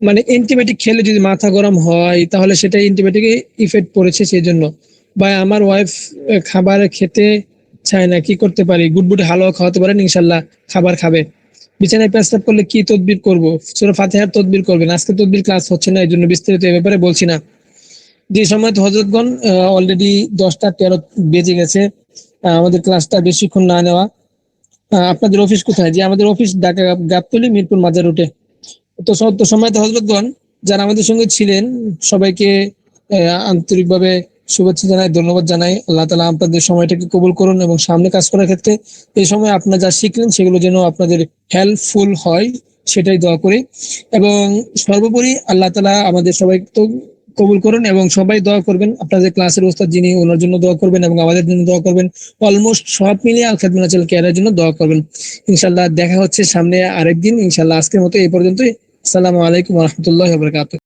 মানে অ্যান্টিবায়োটিক খেলে যদি মাথা গরম হয় তাহলে সেটা অ্যান্টিবায়োটিকে ইফেক্ট পড়েছে সেই জন্য। বা আমার ওয়াইফ খাবার খেতে চায় না, কি করতে পারি? গুটগুটে হালুয়া খাওয়াতে পারেন, ইনশাল্লাহ খাবার খাবে। বিছানায় পেশাব করলে কি তদবির করব? সূরা ফাতিহার তদবির করবেন। আজকে তদবির ক্লাস হচ্ছে না, এই জন্য বিস্তারিত এ ব্যাপারে বলছি না। যে সময় হযরতগণ অলরেডি 10টা 13 বেজে গেছে, আমাদের ক্লাসটা বেশিক্ষণ না নেওয়া। আপনাদের অফিস কোথায়? যে আমাদের অফিস ঢাকা গাবতলী মিরপুর মাজার রুটে। তো সময় হযরতগণ যারা আমাদের সঙ্গে ছিলেন সবাইকে আন্তরিকভাবে শুভেচ্ছা জানাই, ধন্যবাদ জানাই। আল্লাহ তাআলা আপনাদের সময়টাকে কবুল করুন এবং সামনে কাজ করার ক্ষেত্রে এই সময় আপনারা যা শিখলেন সেগুলো যেন আপনাদের হেল্পফুল হয়, সেটাই দোয়া করি। এবং সর্বোপরি আল্লাহ তাআলা আমাদের সবাইকে তো কবুল করুন এবং সবাই দোয়া করবেন। আপনাদের ক্লাসের ওস্তাদ যিনি, ওনার জন্য দোয়া করবেন এবং আমাদের জন্য দোয়া করবেন। অলমোস্ট সব মিলিয়ে আল খাদমুল আজল কেয়ারের জন্য দোয়া করবেন। ইনশাআল্লাহ দেখা হচ্ছে সামনে আরেকদিন। ইনশাআল্লাহ আজকের মতো এই পর্যন্তই। আসসালামু আলাইকুম ওয়া রাহমাতুল্লাহি ওয়া বারাকাতুহু।